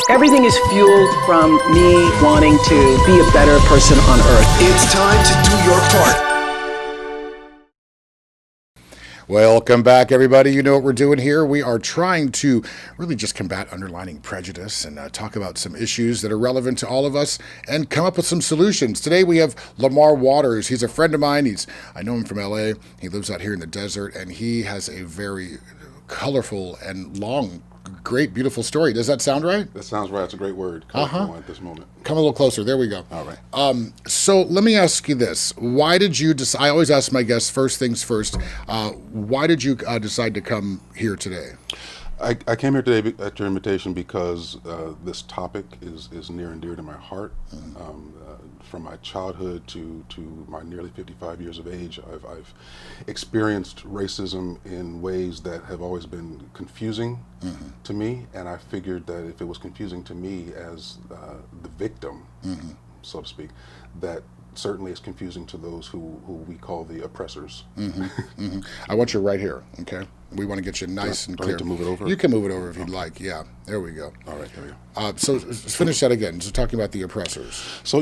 Everything is fueled from me wanting to be a better person on earth. It's time to do your part. Welcome back, everybody. You know what we're doing here. We are trying to really just combat underlying prejudice and talk about some issues that are relevant to all of us and come up with some solutions. Today we have Lamar Waters. He's a friend of mine. I know him from LA. He lives out here in the desert, and he has a very colorful and long, great, beautiful story. Does that sound right? That sounds right. It's a great word. Colorful at this moment. Come a little closer. There we go. All right. So let me ask you this. Why did you decide? I always ask my guests first things first. Why did you decide to come here today? I came here today at your invitation because this topic is near and dear to my heart. From my childhood to my nearly 55 years of age, I've experienced racism in ways that have always been confusing to me, and I figured that if it was confusing to me as the victim, so to speak, that certainly is confusing to those who we call the oppressors. I want you right here, okay? We want to get you nice and Do I clear. need to move it over? You can move it over if you'd like. Yeah, there we go. All right, there we go. So finish that again. So talking about the oppressors. So,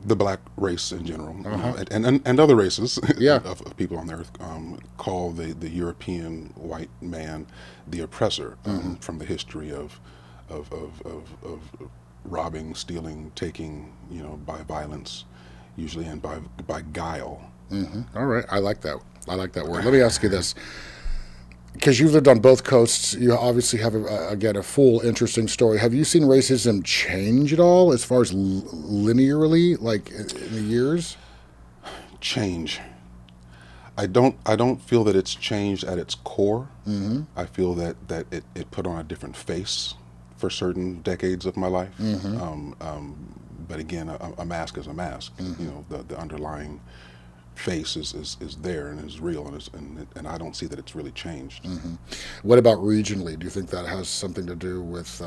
the black race in general, and other races of people on the earth call the European white man the oppressor from the history of robbing, stealing, taking, by violence, usually, and by guile. All right, I like that. I like that word. Let me ask you this. Because you've lived on both coasts, you obviously have, a full, interesting story. Have you seen racism change at all as far as linearly, like in the years? Change. I don't feel that it's changed at its core. I feel that it put on a different face for certain decades of my life. But again, a mask is a mask. The underlying face is there and is real, and I don't see that it's really changed. What about regionally? Do you think that has something to do with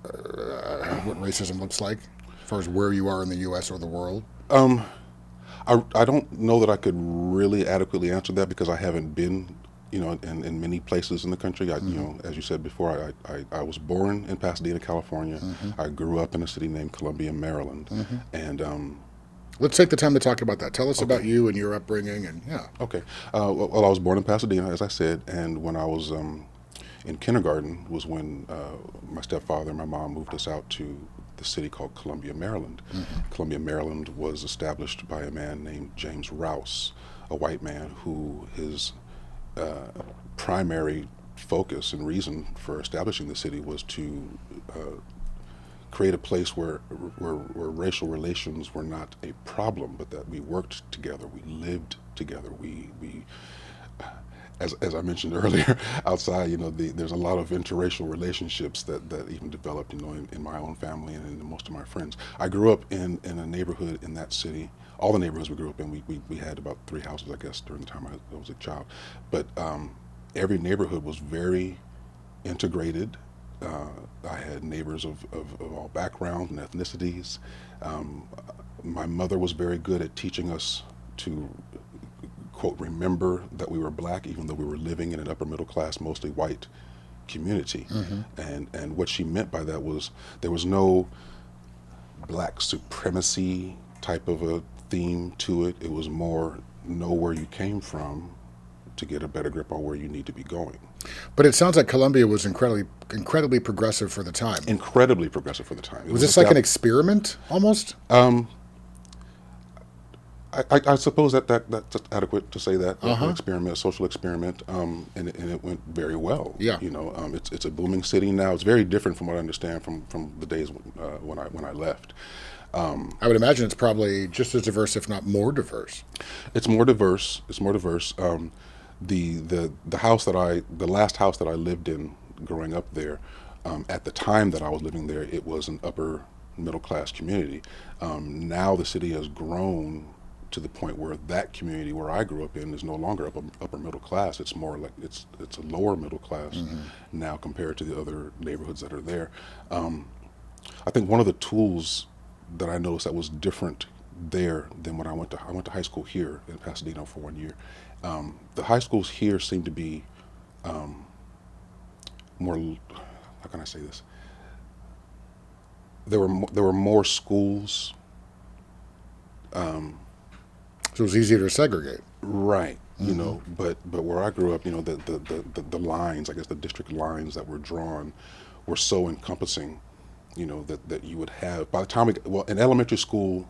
what racism looks like, as far as where you are in the U.S. or the world? I don't know that I could really adequately answer that because I haven't been, in many places in the country. As you said before, I was born in Pasadena, California. I grew up in a city named Columbia, Maryland, and let's take the time to talk about that. Tell us about you and your upbringing, and Okay. Well, I was born in Pasadena, as I said, and when I was in kindergarten was when my stepfather and my mom moved us out to the city called Columbia, Maryland. Columbia, Maryland was established by a man named James Rouse, a white man who his primary focus and reason for establishing the city was to create a place where racial relations were not a problem, but that we worked together, we lived together, we as I mentioned earlier, outside, there's a lot of interracial relationships that even developed, in my own family and in most of my friends. I grew up in a neighborhood in that city. All the neighborhoods we grew up in, we had about 3 houses, I guess, during the time I was a child. But every neighborhood was very integrated. I had neighbors of all backgrounds and ethnicities. My mother was very good at teaching us to, quote, remember that we were black, even though we were living in an upper middle class, mostly white community. And what she meant by that was there was no black supremacy type of a theme to it. It was more know where you came from to get a better grip on where you need to be going. But it sounds like Columbia was incredibly progressive for the time. Incredibly progressive for the time. Was this like an experiment, almost? I suppose that's adequate to say that. An experiment, a social experiment, and it went very well. Yeah. It's a booming city now. It's very different from what I understand from the days when I left. I would imagine it's probably just as diverse, if not more diverse. It's more diverse. The last house that I lived in growing up there, at the time that I was living there, it was an upper middle class community. Now the city has grown to the point where that community where I grew up in is no longer upper middle class. It's more like it's a lower middle class now compared to the other neighborhoods that are there. I think one of the tools that I noticed that was different there than when I went to high school here in Pasadena for 1 year. The high schools here seem to be more, how can I say this? There were more schools. So it was easier to segregate. Right. You know, but where I grew up, you know, the lines, I guess the district lines that were drawn were so encompassing, you know, that you would have, by the time in elementary school,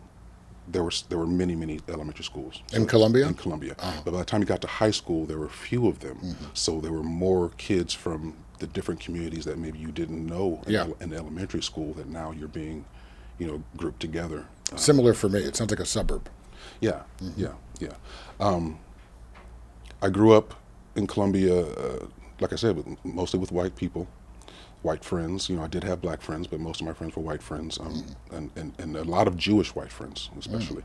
there were many elementary schools. In Columbia? In Columbia. But by the time you got to high school, there were few of them. So there were more kids from the different communities that maybe you didn't know in elementary school that now you're being, you know, grouped together. Similar for me. It sounds like a suburb. Yeah, yeah. I grew up in Columbia, like I said, mostly with white people, white friends. You know, I did have black friends, but most of my friends were white friends, and a lot of Jewish white friends, especially.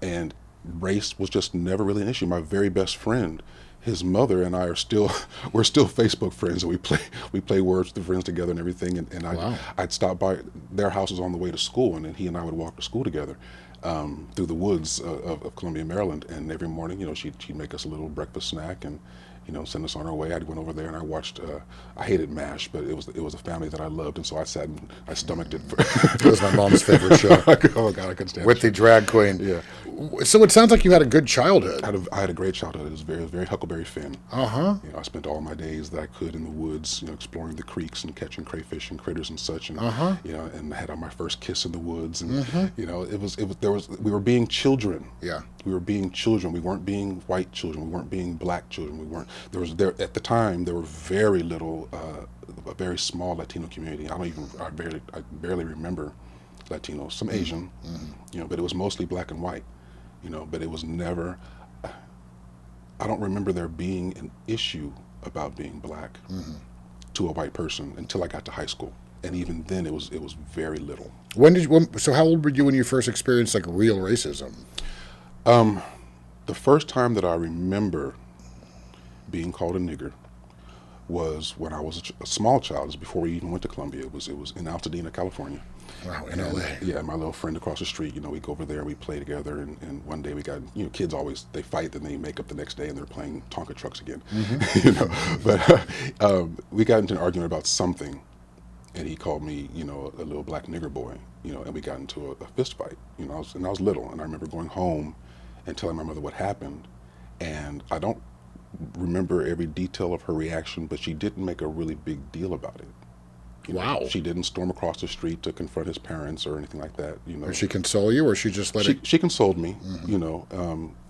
And race was just never really an issue. My very best friend, his mother and I we're still Facebook friends, and we play Words with Friends together and everything. And I'd stop by their houses on the way to school, and then he and I would walk to school together. Through the woods of Columbia, Maryland, and every morning, you know, she'd make us a little breakfast snack and, you know, send us on our way. I went over there and I watched. I hated MASH, but it was a family that I loved, and so I sat and I stomached it. It was my mom's favorite show. Oh God, I couldn't stand With the drag queen. Yeah. So it sounds like you had a good childhood. I had a great childhood. It was very Huckleberry Finn. You know, I spent all my days that I could in the woods, you know, exploring the creeks and catching crayfish and critters and such. And you know, and I had my first kiss in the woods. And you know, we were being children. Yeah. We were being children. We weren't being white children. We weren't being black children. We weren't. At the time there were very little, a very small Latino community. I barely remember Latinos. Some Asian, you know, but it was mostly black and white. You know, but it was never, I don't remember there being an issue about being black to a white person until I got to high school. And even then it was very little. So how old were you when you first experienced like real racism? The first time that I remember being called a nigger was when I was a small child. It was before we even went to Columbia. It was in Altadena, California. Wow, in LA. Yeah, my little friend across the street, you know, we go over there, we play together, and one day we got, you know, kids always, they fight, then they make up the next day and they're playing Tonka trucks again, you know, but we got into an argument about something, and he called me, you know, a little black nigger boy, you know, and we got into a fist fight, you know, I was little, and I remember going home and telling my mother what happened, and I don't remember every detail of her reaction, but she didn't make a really big deal about it. You know, wow. She didn't storm across the street to confront his parents or anything like that. You know, Did she console you, or she just let it? She consoled me. You know,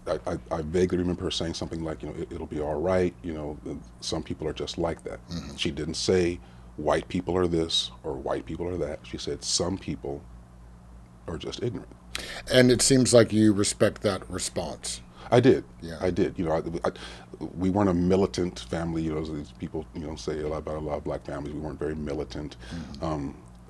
I vaguely remember her saying something like, you know, it'll be all right. You know, some people are just like that. She didn't say white people are this or white people are that. She said some people are just ignorant. And it seems like you respect that response. I did. Yeah. I did. You know, we weren't a militant family. You know, as these people, you know, say a lot about a lot of black families. We weren't very militant.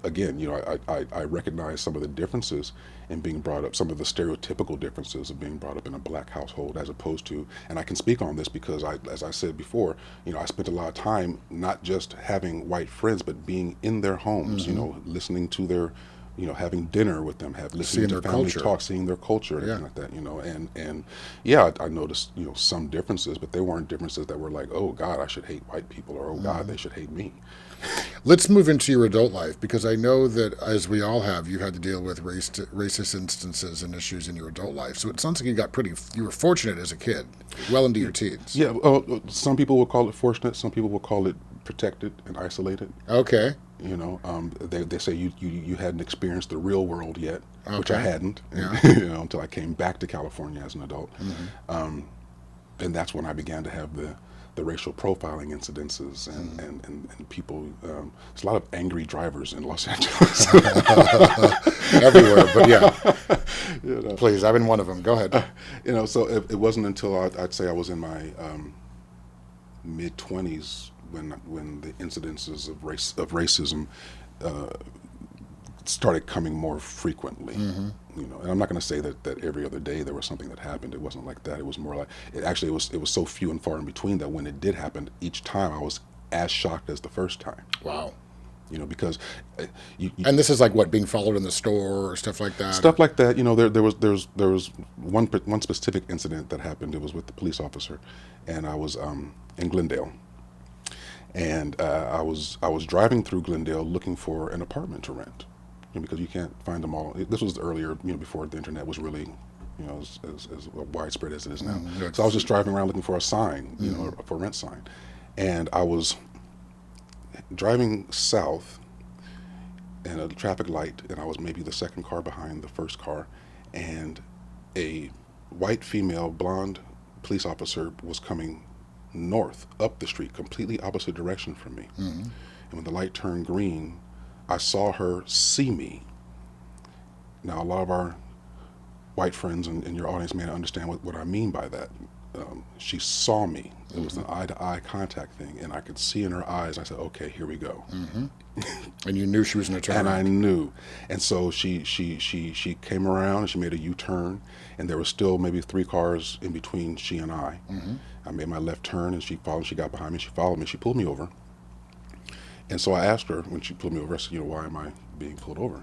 Again, you know, I recognize some of the differences in being brought up, some of the stereotypical differences of being brought up in a black household, as opposed to, and I can speak on this because as I said before, you know, I spent a lot of time not just having white friends, but being in their homes. You know, listening to their, you know, having dinner with them, listening to family talk, seeing their culture, and everything like that, you know, and yeah, I noticed, you know, some differences, but they weren't differences that were like, oh God, I should hate white people, or oh God, they should hate me. Let's move into your adult life, because I know that, as we all have, you had to deal with racist instances and issues in your adult life. So it sounds like you were fortunate as a kid, well into your teens. Yeah, some people will call it fortunate, some people will call it protected and isolated. Okay. You know, they say you hadn't experienced the real world yet, which I hadn't, you know, until I came back to California as an adult. And that's when I began to have the racial profiling incidences and people. There's a lot of angry drivers in Los Angeles. Everywhere, but yeah. You know, Please, I've been one of them. Go ahead. you know, so it wasn't until I'd say I was in my mid-20s when the incidences of racism started coming more frequently. You know, and I'm not going to say that every other day there was something that happened. It wasn't like that. It was more like it was so few and far in between that when it did happen, each time I was as shocked as the first time. Wow. You know, because and this is like what, being followed in the store or stuff like that. Stuff like that. You know, there was one specific incident that happened. It was with the police officer, and I was in Glendale. And I was driving through Glendale looking for an apartment to rent, because you can't find them all. This was earlier, before the internet was really, as widespread as it is now. So I was just driving around looking for a sign, for a rent sign, and I was driving south in a traffic light, and I was maybe the second car behind the first car, and a white female blonde police officer was coming north up the street, completely opposite direction from me. And when the light turned green, I saw her see me. Now, a lot of our white friends in your audience may not understand what I mean by that. She saw me. It was an eye-to-eye contact thing, and I could see in her eyes. I said, "Okay, here we go." And you knew she was an attorney. And I knew. And so she came around and she made a U-turn, and there was still maybe 3 cars in between she and I. I made my left turn, and she followed. She got behind me. She followed me. She pulled me over. And so I asked her when she pulled me over. I said, "Why am I being pulled over?"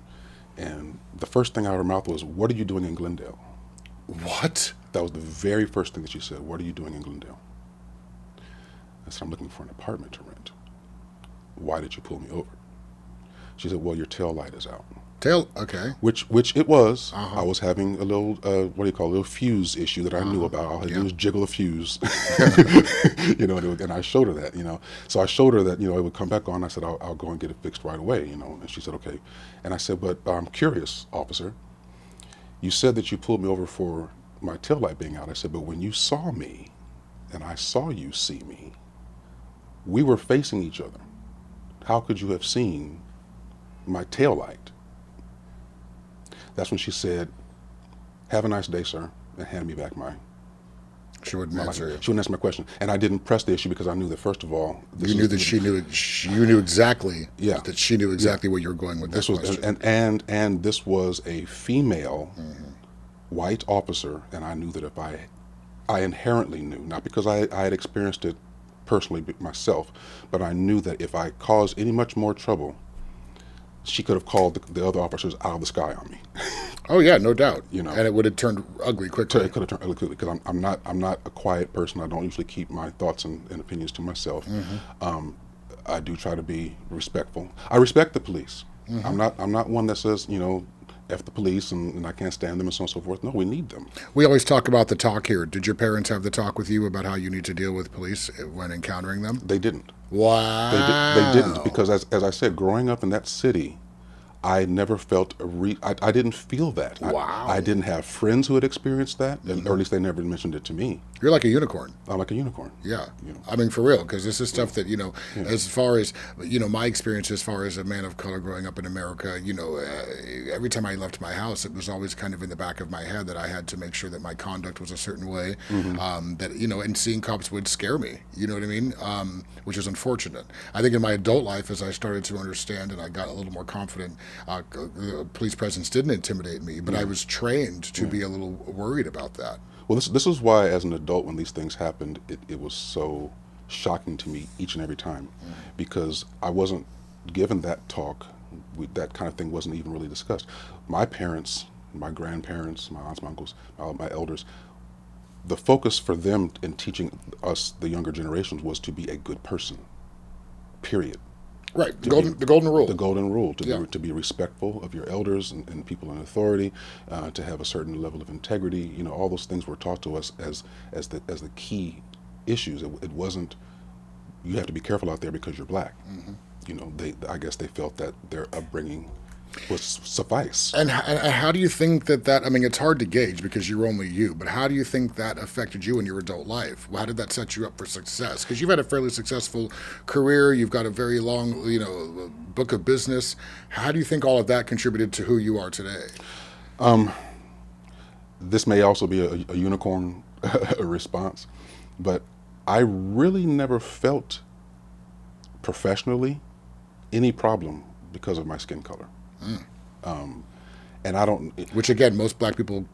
And the first thing out of her mouth was, "What are you doing in Glendale?" What? That was the very first thing that she said. "What are you doing in Glendale?" I said, "I'm looking for an apartment to rent." "Why did you pull me over?" She said, "Well, your tail light is out." Okay. Which it was. I was having a little, a little fuse issue that I knew about. All I had to do was jiggle a fuse, and I showed her that, So I showed her that, it would come back on. I said, I'll go and get it fixed right away, And she said, "Okay." And I said, "But I'm curious, officer. You said that you pulled me over for my tail light being out." I said, "But when you saw me and I saw you see me, we were facing each other. How could you have seen my tail light?" That's when she said, "Have a nice day, sir," and handed me back my. She wouldn't answer you. She wouldn't answer my question, and I didn't press the issue because I knew that, first of all, You knew that she knew. You knew exactly. Yeah. That she knew exactly what you were going with. This was, question. and this was a female white officer, and I knew that if I inherently knew, not because I had experienced it personally myself, but I knew that if I caused any much more trouble, she could have called the other officers out of the sky on me. Oh yeah, no doubt. And it would have turned ugly quickly. It could have turned ugly quickly because I'm not a quiet person. I don't usually keep my thoughts and opinions to myself. I do try to be respectful. I respect the police. I'm not one that says, F the police and I can't stand them and so on and so forth. No, we need them. We always talk about the talk here. Did your parents have the talk with you about how you need to deal with police when encountering them? They didn't. Wow. They didn't, because as I said, growing up in that city, I never felt I didn't feel that. Wow. I didn't have friends who had experienced that, or at least they never mentioned it to me. You're like a unicorn. I'm like a unicorn. Yeah. I mean, for real, because this is stuff that, as far as, my experience as far as a man of color growing up in America, every time I left my house, it was always kind of in the back of my head that I had to make sure that my conduct was a certain way, and seeing cops would scare me, you know what I mean? Which is unfortunate. I think in my adult life, as I started to understand and I got a little more confident, police presence didn't intimidate me, but I was trained to be a little worried about that. Well, this is why, as an adult, when these things happened, it was so shocking to me each and every time, because I wasn't given that talk. That kind of thing wasn't even really discussed. My parents, my grandparents, my aunts, my uncles, my elders, the focus for them in teaching us, the younger generations, was to be a good person, period. Right, the golden rule. The golden rule, to be respectful of your elders and people in authority, to have a certain level of integrity. All those things were taught to us as the key issues. It wasn't, you have to be careful out there because you're black. I guess they felt that their upbringing was suffice. And how do you think that, I mean, it's hard to gauge because you're only you, but how do you think that affected you in your adult life? How did that set you up for success? Because you've had a fairly successful career, you've got a very long, book of business. How do you think all of that contributed to who you are today? This may also be a unicorn response, but I really never felt professionally any problem because of my skin color. And I don't. Which again, most black people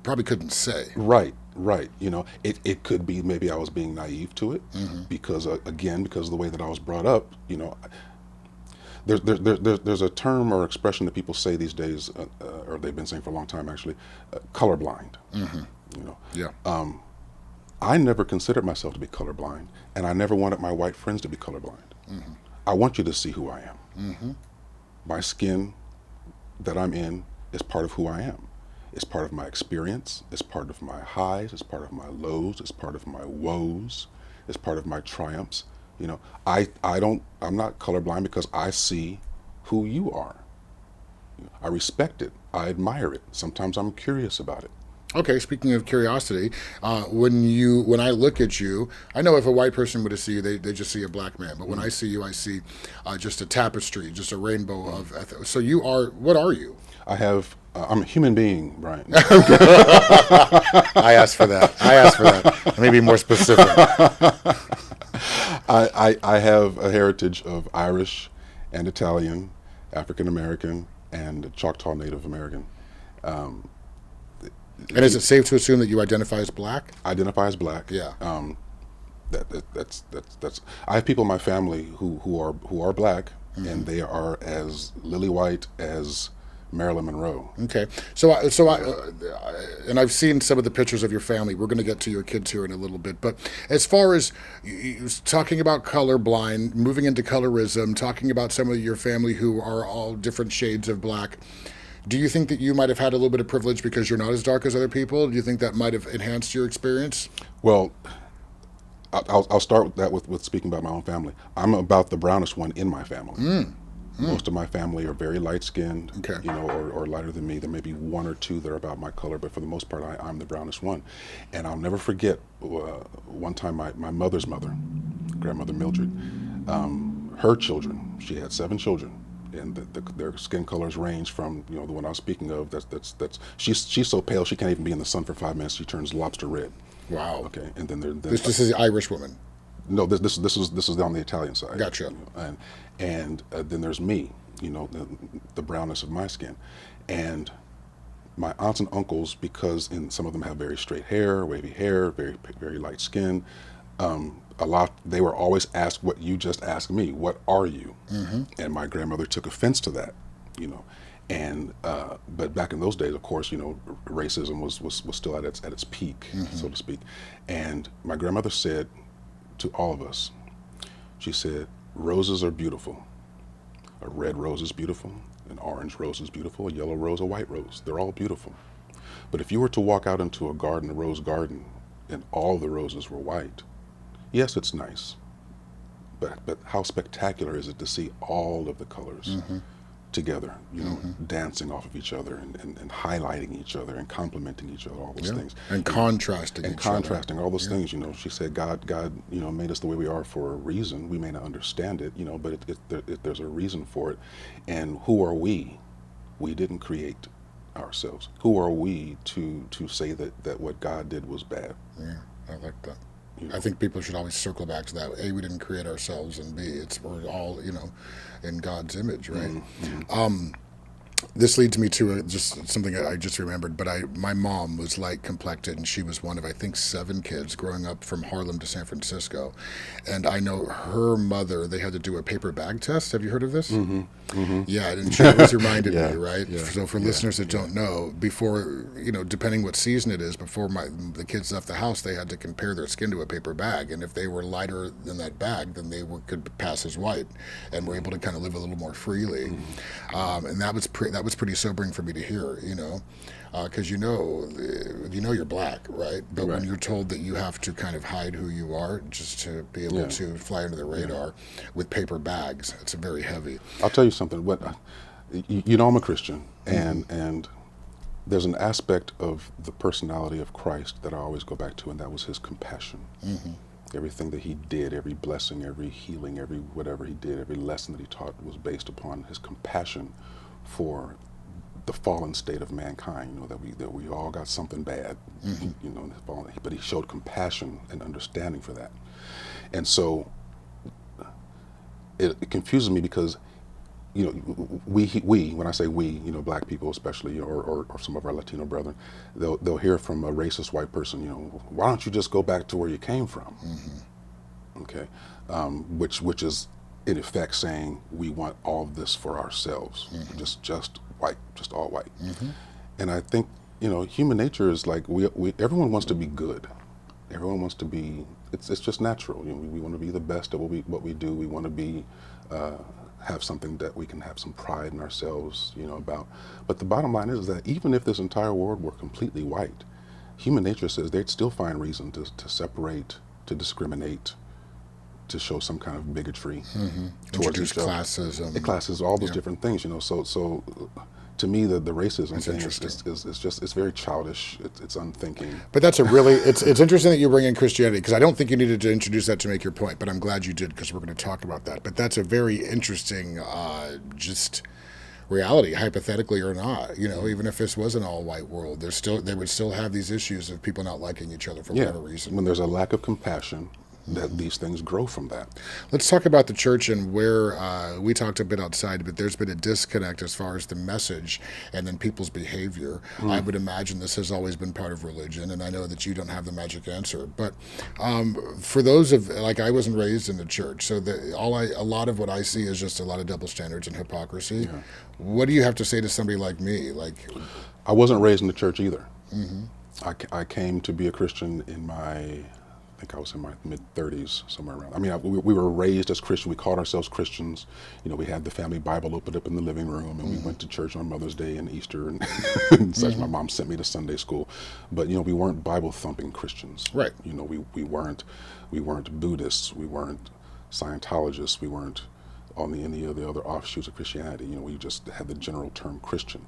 probably couldn't say. Right. It could be maybe I was being naive to it because of the way that I was brought up. There's a term or expression that people say these days, or they've been saying for a long time actually, colorblind. Yeah. I never considered myself to be colorblind, and I never wanted my white friends to be colorblind. I want you to see who I am. My skin that I'm in is part of who I am. It's part of my experience. It's part of my highs. It's part of my lows. It's part of my woes. It's part of my triumphs. You know, I'm not colorblind because I see who you are. I respect it. I admire it. Sometimes I'm curious about it. Okay, speaking of curiosity, when I look at you, I know if a white person were to see you, they just see a black man. But when I see you, I see just a tapestry, just a rainbow of. So you are. What are you? I'm a human being, Brian. I asked for that. Let me be more specific. I have a heritage of Irish and Italian, African American, and Choctaw Native American. And is it safe to assume that you identify as black? Identify as black. Yeah. That's. I have people in my family who are black, and they are as lily white as Marilyn Monroe. Okay. And I've seen some of the pictures of your family. We're going to get to your kids here in a little bit. But as far as talking about colorblind, moving into colorism, talking about some of your family who are all different shades of black, do you think that you might have had a little bit of privilege because you're not as dark as other people? Do you think that might have enhanced your experience? Well, I'll start with that with speaking about my own family. I'm about the brownest one in my family. Most of my family are very light-skinned, Okay. you know, or lighter than me. There may be one or two that are about my color, but for the most part, I'm the brownest one. And I'll never forget one time my mother's mother, grandmother Mildred, her children. She had 7 children. And their skin colors range from, you know, the one I was speaking of. She's so pale she can't even be in the sun for 5 minutes. She turns lobster red. Wow. Okay, and then This is the Irish woman. No, this is on the Italian side. Gotcha. You know, and then there's me. You know, the brownness of my skin, and my aunts and uncles, because some of them have very straight hair, wavy hair, very very light skin. They were always asked what you just asked me, what are you? And my grandmother took offense to that, you know. And but back in those days, of course, you know, racism was still at its peak, so to speak. And my grandmother said to all of us, she said, roses are beautiful. A red rose is beautiful, an orange rose is beautiful, a yellow rose, a white rose. They're all beautiful. But if you were to walk out into a garden, a rose garden, and all the roses were white, yes, it's nice, but how spectacular is it to see all of the colors together, you know, dancing off of each other and highlighting each other and complimenting each other, all those things. And contrasting all those things, you know. She said God, you know, made us the way we are for a reason. We may not understand it, you know, but there's a reason for it. And who are we? We didn't create ourselves. Who are we to say that what God did was bad? Yeah, I like that. I think people should always circle back to that. A, we didn't create ourselves, and B, we're all, you know, in God's image, right? This leads me to just something I just remembered, but my mom was light complected, and she was one of, I think, 7 kids growing up from Harlem to San Francisco. And I know her mother, they had to do a paper bag test. Have you heard of this? Yeah, and she always reminded me, right? Yeah. So for listeners that don't know, before, you know, depending what season it is, before the kids left the house, they had to compare their skin to a paper bag. And if they were lighter than that bag, then they could pass as white and were able to kind of live a little more freely. And that was pretty sobering for me to hear, you know, because you know you're black, right? But when you're told that you have to kind of hide who you are just to be able to fly under the radar with paper bags, it's very heavy. I'll tell you something. You know, I'm a Christian, and there's an aspect of the personality of Christ that I always go back to, and that was his compassion. Everything that he did, every blessing, every healing, every whatever he did, every lesson that he taught was based upon his compassion for the fallen state of mankind. You know, that we all got something bad, you know, but he showed compassion and understanding for that. And so it confuses me because, you know, we when I say we, you know, black people especially, or some of our Latino brethren, they'll hear from a racist white person, you know, why don't you just go back to where you came from? Okay, which is in effect saying we want all of this for ourselves, just white, just all white. And I think, you know, human nature is like everyone wants to be good. Everyone wants to be. It's just natural. We want to be the best at what we do. We want to be have something that we can have some pride in ourselves, about. But the bottom line is that even if this entire world were completely white, human nature says they'd still find reason to separate, to discriminate, to show some kind of bigotry towards Introduce each other. classism. The classes, all those different things, So to me, the racism That's thing interesting. it's very childish. It's unthinking. But that's a really, it's interesting that you bring in Christianity, because I don't think you needed to introduce that to make your point, but I'm glad you did, because we're going to talk about that. But that's a very interesting, just reality, hypothetically or not. Even if this was an all-white world, they would still have these issues of people not liking each other for whatever reason. When there's a lack of compassion, that these things grow from that. Let's talk about the church and where we talked a bit outside, but there's been a disconnect as far as the message and then people's behavior. I would imagine this has always been part of religion, and I know that you don't have the magic answer. But for those I wasn't raised in the church, so a lot of what I see is just a lot of double standards and hypocrisy. Yeah. What do you have to say to somebody like me? I wasn't raised in the church either. I came to be a Christian I think I was in my mid-30s, somewhere around. I mean, we were raised as Christian. We called ourselves Christians. We had the family Bible opened up in the living room, and we went to church on Mother's Day and Easter and such. My mom sent me to Sunday school, but we weren't Bible-thumping Christians. Right. We weren't Buddhists. We weren't Scientologists. We weren't on any of the other offshoots of Christianity. We just had the general term Christian.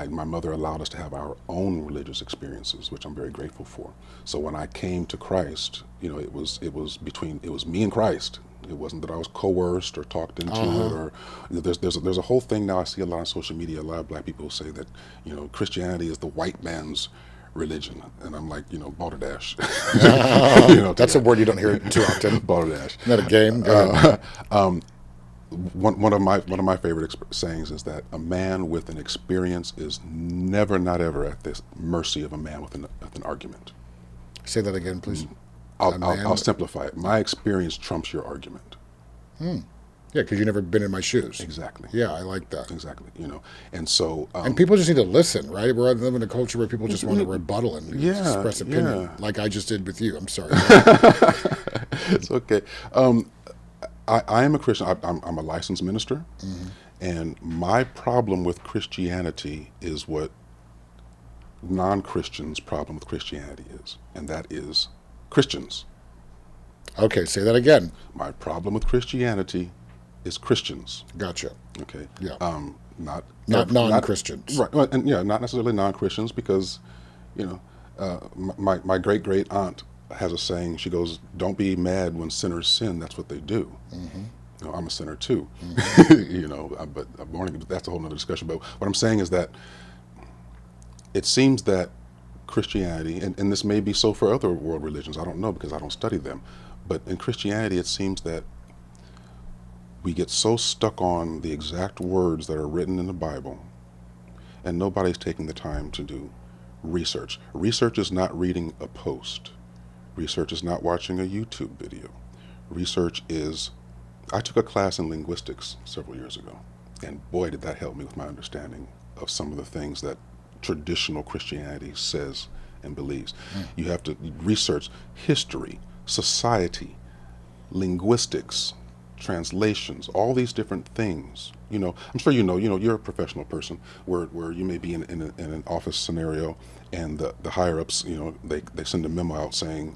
My mother allowed us to have our own religious experiences, which I'm very grateful for. So when I came to Christ, it was me and Christ. It wasn't that I was coerced or talked into it, or there's a whole thing now. I see a lot on social media. A lot of black people say that Christianity is the white man's religion, and I'm like, balderdash. That's a word you don't hear too often. Balderdash. Isn't that a game? One of my favorite sayings is that a man with an experience is never, not ever, at the mercy of a man with an argument. Say that again, please. I'll simplify it. My experience trumps your argument. Yeah, because you've never been in my shoes. Exactly. Yeah, I like that. Exactly. And so. And people just need to listen, right? We're living in a culture where people just want to rebuttal and express opinion, like I just did with you. I'm sorry. It's okay. I am a Christian. I'm a licensed minister, and my problem with Christianity is what non-Christians' problem with Christianity is, and that is Christians. Okay, say that again. My problem with Christianity is Christians. Gotcha. Okay. Yeah. Not non-Christians. Right. And not necessarily non-Christians, because, my great aunt has a saying. She goes, "Don't be mad when sinners sin. That's what they do." I'm a sinner too. But I'm born again. But that's a whole other discussion. But what I'm saying is that it seems that Christianity, and this may be so for other world religions, I don't know because I don't study them, but in Christianity it seems that we get so stuck on the exact words that are written in the Bible, and nobody's taking the time to do research. Research is not reading a post. Research is not watching a YouTube video. Research is, I took a class in linguistics several years ago, and boy, did that help me with my understanding of some of the things that traditional Christianity says and believes. You have to research history, society, linguistics, translations, all these different things. I'm sure you're a professional person where you may be in an office scenario, and the higher ups, they send a memo out saying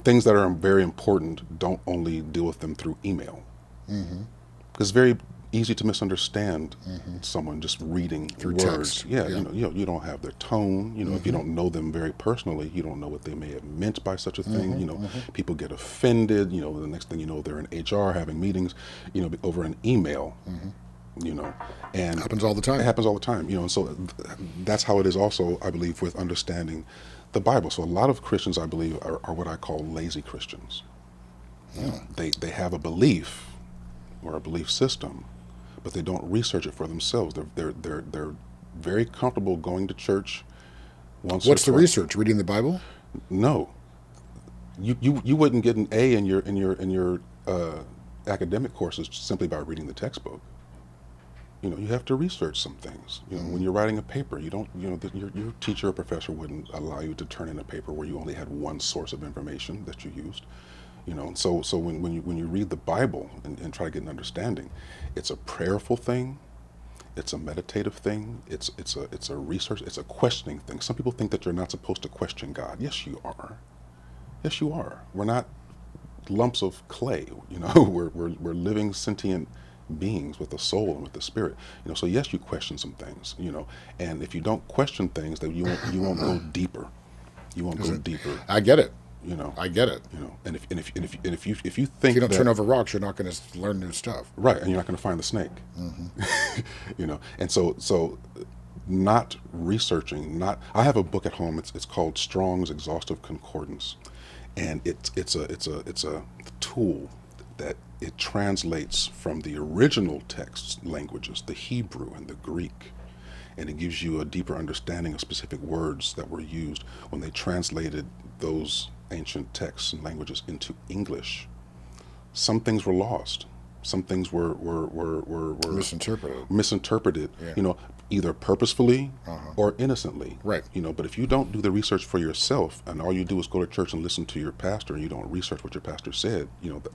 things that are very important, don't only deal with them through email. Because it's very easy to misunderstand someone just reading through words. text. Yeah. You don't have their tone. If you don't know them very personally, you don't know what they may have meant by such a thing. People get offended. The next thing you know, they're in HR having meetings, over an email. And Happens all the time. It happens all the time. And so that's how it is also, I believe, with understanding the Bible. So a lot of Christians, I believe, are what I call lazy Christians. They have a belief or a belief system, but they don't research it for themselves. They're very comfortable going to church once. What's the research? Reading the Bible? No. You wouldn't get an A in your academic courses simply by reading the textbook. You have to research some things. When you're writing a paper, you don't, your teacher or professor wouldn't allow you to turn in a paper where you only had one source of information that you used. And so when you read the Bible and try to get an understanding, it's a prayerful thing, it's a meditative thing, it's a research, it's a questioning thing. Some people think that you're not supposed to question God. Yes, you are. Yes, you are. We're not lumps of clay. We're living sentient beings with a soul and with a spirit. So yes, you question some things. And if you don't question things, then you won't go deeper. You won't go deeper. I get it. I get it. And if you think if you don't that, turn over rocks, you're not going to learn new stuff. right, and you're not going to find the snake. And so not researching. I have a book at home. It's called Strong's Exhaustive Concordance, and it's a tool that it translates from the original text languages, the Hebrew and the Greek, and it gives you a deeper understanding of specific words that were used when they translated those ancient texts and languages into English. Some things were lost. Some things were misinterpreted. Yeah. Either purposefully or innocently. Right. But if you don't do the research for yourself, and all you do is go to church and listen to your pastor, and you don't research what your pastor said,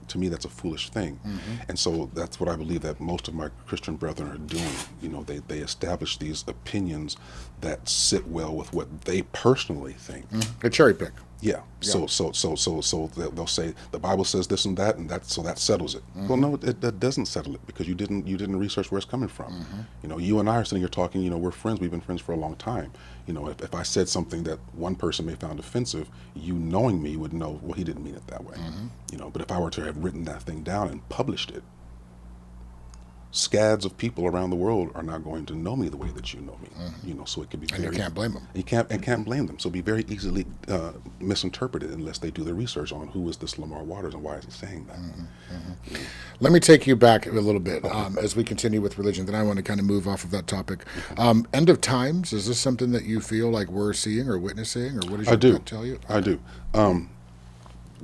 to me that's a foolish thing. And so that's what I believe that most of my Christian brethren are doing. They establish these opinions that sit well with what they personally think. A cherry pick. Yeah. So they'll say the Bible says this and that, so that settles it. Well, no, that doesn't settle it, because you didn't research where it's coming from. You and I are sitting here talking. We're friends. We've been friends for a long time. If I said something that one person may found offensive, you knowing me would know, well, he didn't mean it that way. But if I were to have written that thing down and published it, scads of people around the world are not going to know me the way that you know me. So it could be And you can't blame them. You can't blame them. So it'll be very easily misinterpreted unless they do the research on who is this Lamar Waters and why is he saying that. Let me take you back a little bit as we continue with religion. Then I want to kind of move off of that topic. End of times, is this something that you feel like we're seeing or witnessing, or what does your gut tell you? I do.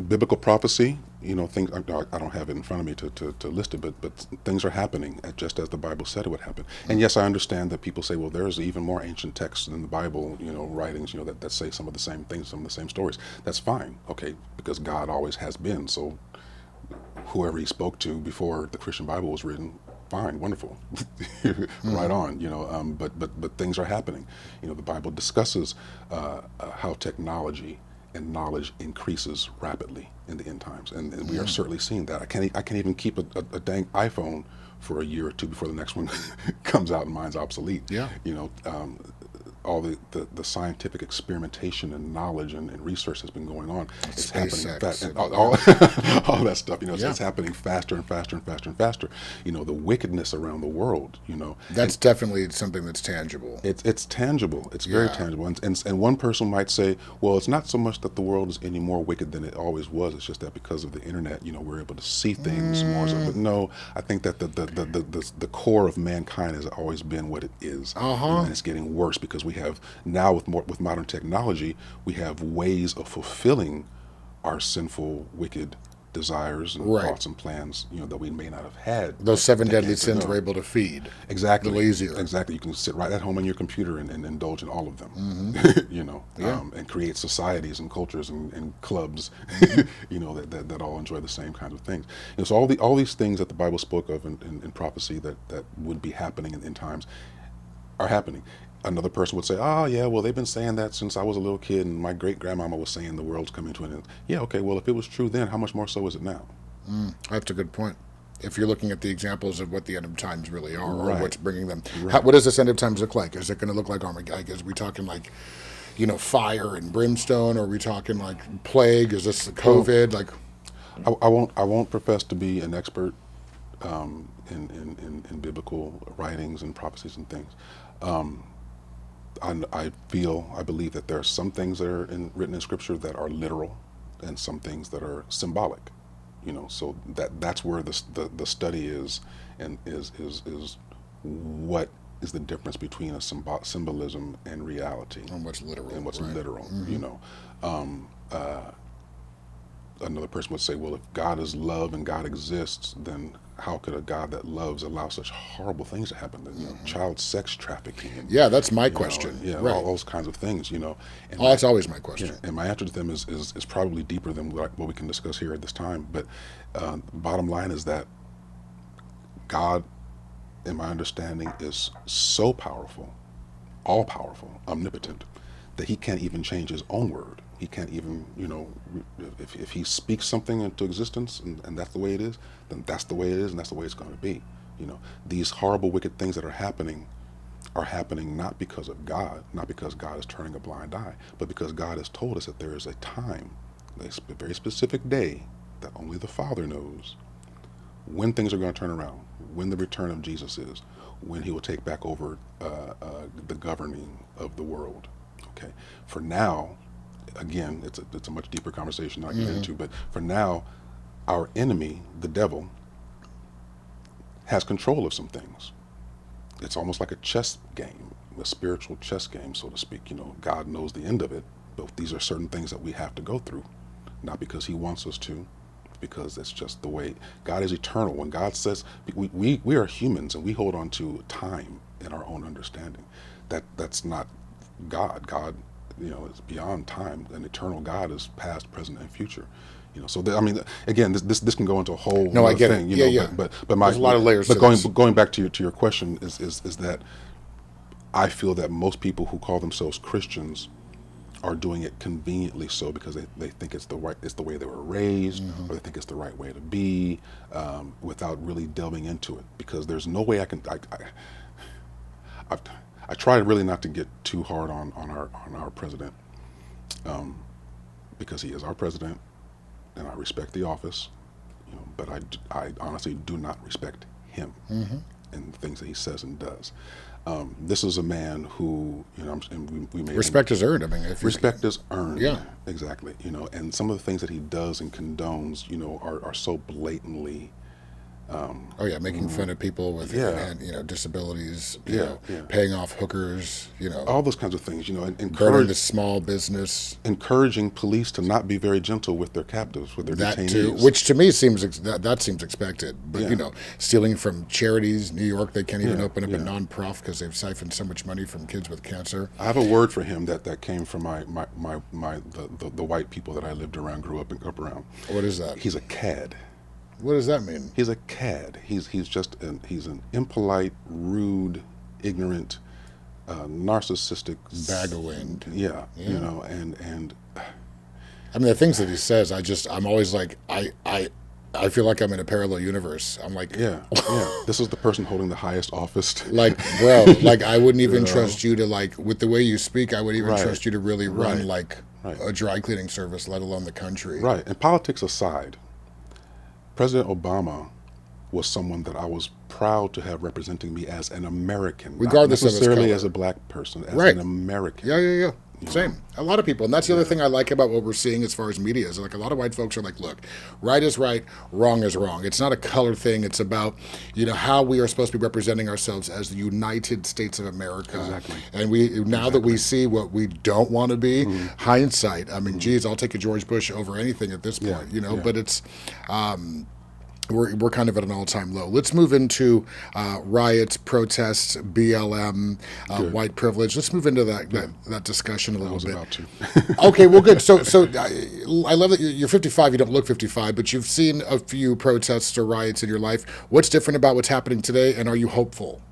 Biblical prophecy, things, I don't have it in front of me to list it, but things are happening just as the Bible said it would happen. And yes, I understand that people say, well, there's even more ancient texts in the Bible, writings, that say some of the same things, some of the same stories. That's fine, okay, because God always has been. So whoever he spoke to before the Christian Bible was written, fine, wonderful, right on, but things are happening. The Bible discusses how technology and knowledge increases rapidly in the end times, and we are certainly seeing that. I can't even keep a dang iPhone for a year or two before the next one comes out and mine's obsolete. Yeah. All the scientific experimentation and knowledge and research that's been going on. It's happening fast, and all that stuff. It's happening faster and faster and faster and faster. The wickedness around the world. That's definitely something that's tangible. It's tangible. It's very tangible. And one person might say, well, it's not so much that the world is any more wicked than it always was. It's just that because of the internet, we're able to see things more. But no, I think that the core of mankind has always been what it is, and it's getting worse because we have now with modern technology, we have ways of fulfilling our sinful, wicked desires and thoughts and plans, that we may not have had. Those 7 deadly sins we're able to feed. Exactly. A little easier. Exactly. You can sit right at home on your computer and indulge in all of them, and create societies and cultures and clubs, that all enjoy the same kinds of things. So all these things that the Bible spoke of in prophecy that would be happening in times are happening. Another person would say, oh, yeah, well, they've been saying that since I was a little kid, and my great-grandmama was saying the world's coming to an end. Yeah, okay, well, if it was true then, how much more so is it now? That's a good point. If you're looking at the examples of what the end of times really are, or Right. what's bringing them. Right. What does this end of times look like? Is it going to look like Armageddon? Is we talking like, fire and brimstone? Or are we talking like plague? Is this COVID? Like, I won't profess to be an expert in biblical writings and prophecies and things. I believe that there are some things that are written in Scripture that are literal, and some things that are symbolic. So that's where the study is, and is what is the difference between a symbolism and reality, and what's literal? and what's right. literal. another person would say, well, if God is love and God exists, then how could a God that loves allow such horrible things to happen? Child sex trafficking. And, Yeah, that's my question. Right. all those kinds of things, And That's always my question. and my answer to them is probably deeper than what we can discuss here at this time. But bottom line is that God, in my understanding, is so powerful, all powerful, omnipotent, that he can't even change his own word. He can't even, if he speaks something into existence and that's the way it is, then that's the way it is and that's the way it's going to be. These horrible, wicked things that are happening not because of God, not because God is turning a blind eye, but because God has told us that there is a time, a very specific day that only the Father knows, when things are going to turn around, when the return of Jesus is, when he will take back over the governing of the world. Okay. For now, again, it's a much deeper conversation I get into, but for now, our enemy, the devil, has control of some things. It's almost like a chess game, a spiritual chess game, so to speak. God knows the end of it, but these are certain things that we have to go through, not because he wants us to, because it's just the way. God is eternal. When God says, we are humans and we hold on to time in our own understanding. That's not God. God, is beyond time. An eternal God is past, present, and future. So again, this can go into a whole No, I get thing. it. Yeah. But there's a lot of layers. But to going back to your question is that I feel that most people who call themselves Christians are doing it conveniently so because they think it's the way they were raised, or they think it's the right way to be, without really delving into it. Because there's no way I try really not to get too hard on our president, because he is our president, and I respect the office, but I honestly do not respect him and the things that he says and does. This is a man who, and we made respect is earned. Respect is earned. Yeah, exactly. And some of the things that he does and condones, are so blatantly. Making fun of people with disabilities, paying off hookers, all those kinds of things, and burning the small business, encouraging police to not be very gentle with their captives, with their detainees. Too, which to me seems that seems expected. But stealing from charities, New York, they can't even open up a non-prof because they've siphoned so much money from kids with cancer. I have a word for him that came from the white people that I lived around, grew up around. What is that? He's a cad. What does that mean? He's a cad. He's an impolite, rude, ignorant, narcissistic bag of wind. Yeah. And the things that he says, I'm always like, I feel like I'm in a parallel universe. I'm like, this is the person holding the highest office. Like, bro, I wouldn't even trust you to, with the way you speak, I wouldn't even trust you to really run a dry cleaning service, let alone the country. Right. And politics aside, President Obama was someone that I was proud to have representing me as an American, regardless not necessarily of his color. as a black person, as an American. Yeah. Same. A lot of people, and that's the other thing I like about what we're seeing as far as media is a lot of white folks are like, look, right is right, wrong is wrong. It's not a color thing. It's about how we are supposed to be representing ourselves as the United States of America. Exactly. And that we see what we don't want to be, hindsight. Geez, I'll take a George Bush over anything at this point. But it's. We're kind of at an all-time low. Let's move into riots, protests, BLM, white privilege. Let's move into that discussion a little bit. About to. Okay, well, good. So I love that you're 55. You don't look 55, but you've seen a few protests or riots in your life. What's different about what's happening today, and are you hopeful?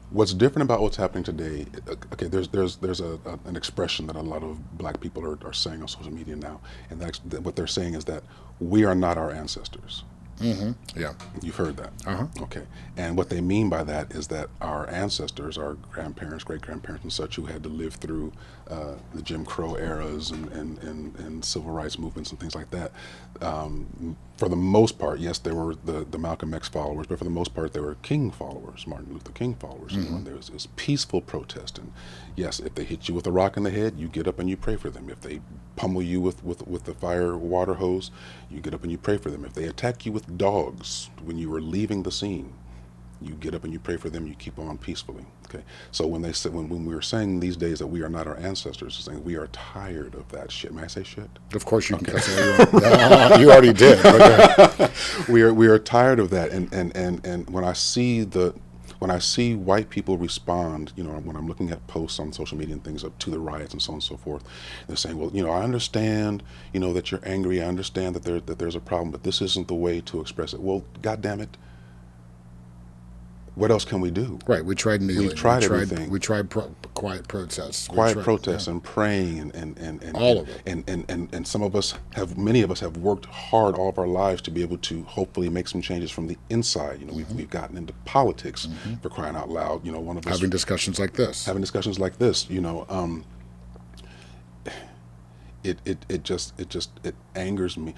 What's different about what's happening today? Okay, there's an expression that a lot of black people are saying on social media now, and what they're saying is that we are not our ancestors. Yeah. You've heard that. Okay. And what they mean by that is that our ancestors, our grandparents, great-grandparents and such, who had to live through the Jim Crow eras and civil rights movements and things like that, for the most part, yes, they were the Malcolm X followers, but for the most part, they were King followers, Martin Luther King followers. And there was peaceful protest. And yes, if they hit you with a rock in the head, you get up and you pray for them. If they pummel you with the fire water hose, you get up and you pray for them. If they attack you with dogs when you were leaving the scene, You get up and you pray for them. You keep on peacefully. Okay. So when they said, when we were saying these days that we are not our ancestors, saying we are tired of that shit. May I say shit? Of course you can cuss all you want. You already did. Okay. We are tired of that. And when I see white people respond, when I'm looking at posts on social media and things up to the riots and so on and so forth, they're saying, well, I understand, that you're angry. I understand that there's a problem, but this isn't the way to express it. Well, God damn it. What else can we do? Right. We tried kneeling. We tried everything. We tried quiet protests. Protests and praying and all of it. And many of us have worked hard all of our lives to be able to hopefully make some changes from the inside. We've gotten into politics for crying out loud. One of us having discussions like this. It angers me.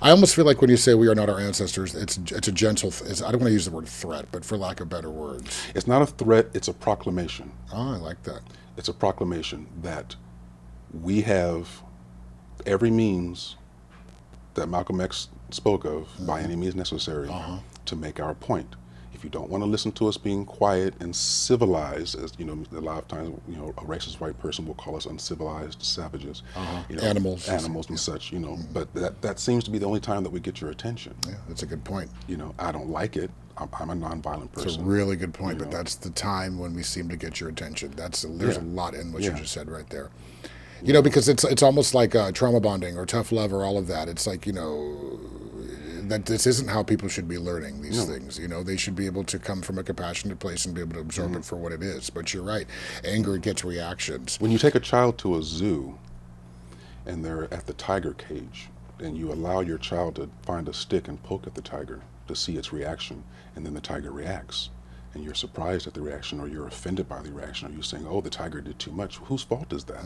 I almost feel like when you say we are not our ancestors, it's a gentle. I don't want to use the word threat, but for lack of better words, it's not a threat. It's a proclamation. Oh, I like that. It's a proclamation that we have every means that Malcolm X spoke of, by any means necessary, to make our point. If you don't want to listen to us being quiet and civilized, as a lot of times, a racist white person will call us uncivilized savages, animals and such, But that seems to be the only time that we get your attention. Yeah, that's a good point. I don't like it. I'm a nonviolent person. It's a really good point, but that's the time when we seem to get your attention. There's a lot in what you just said right there. Because it's almost like trauma bonding or tough love or all of that. It's like, that this isn't how people should be learning these things. They should be able to come from a compassionate place and be able to absorb it for what it is. But you're right. Anger gets reactions. When you take a child to a zoo and they're at the tiger cage and you allow your child to find a stick and poke at the tiger to see its reaction, and then the tiger reacts, and you're surprised at the reaction, or you're offended by the reaction, or you're saying, oh, the tiger did too much. Whose fault is that?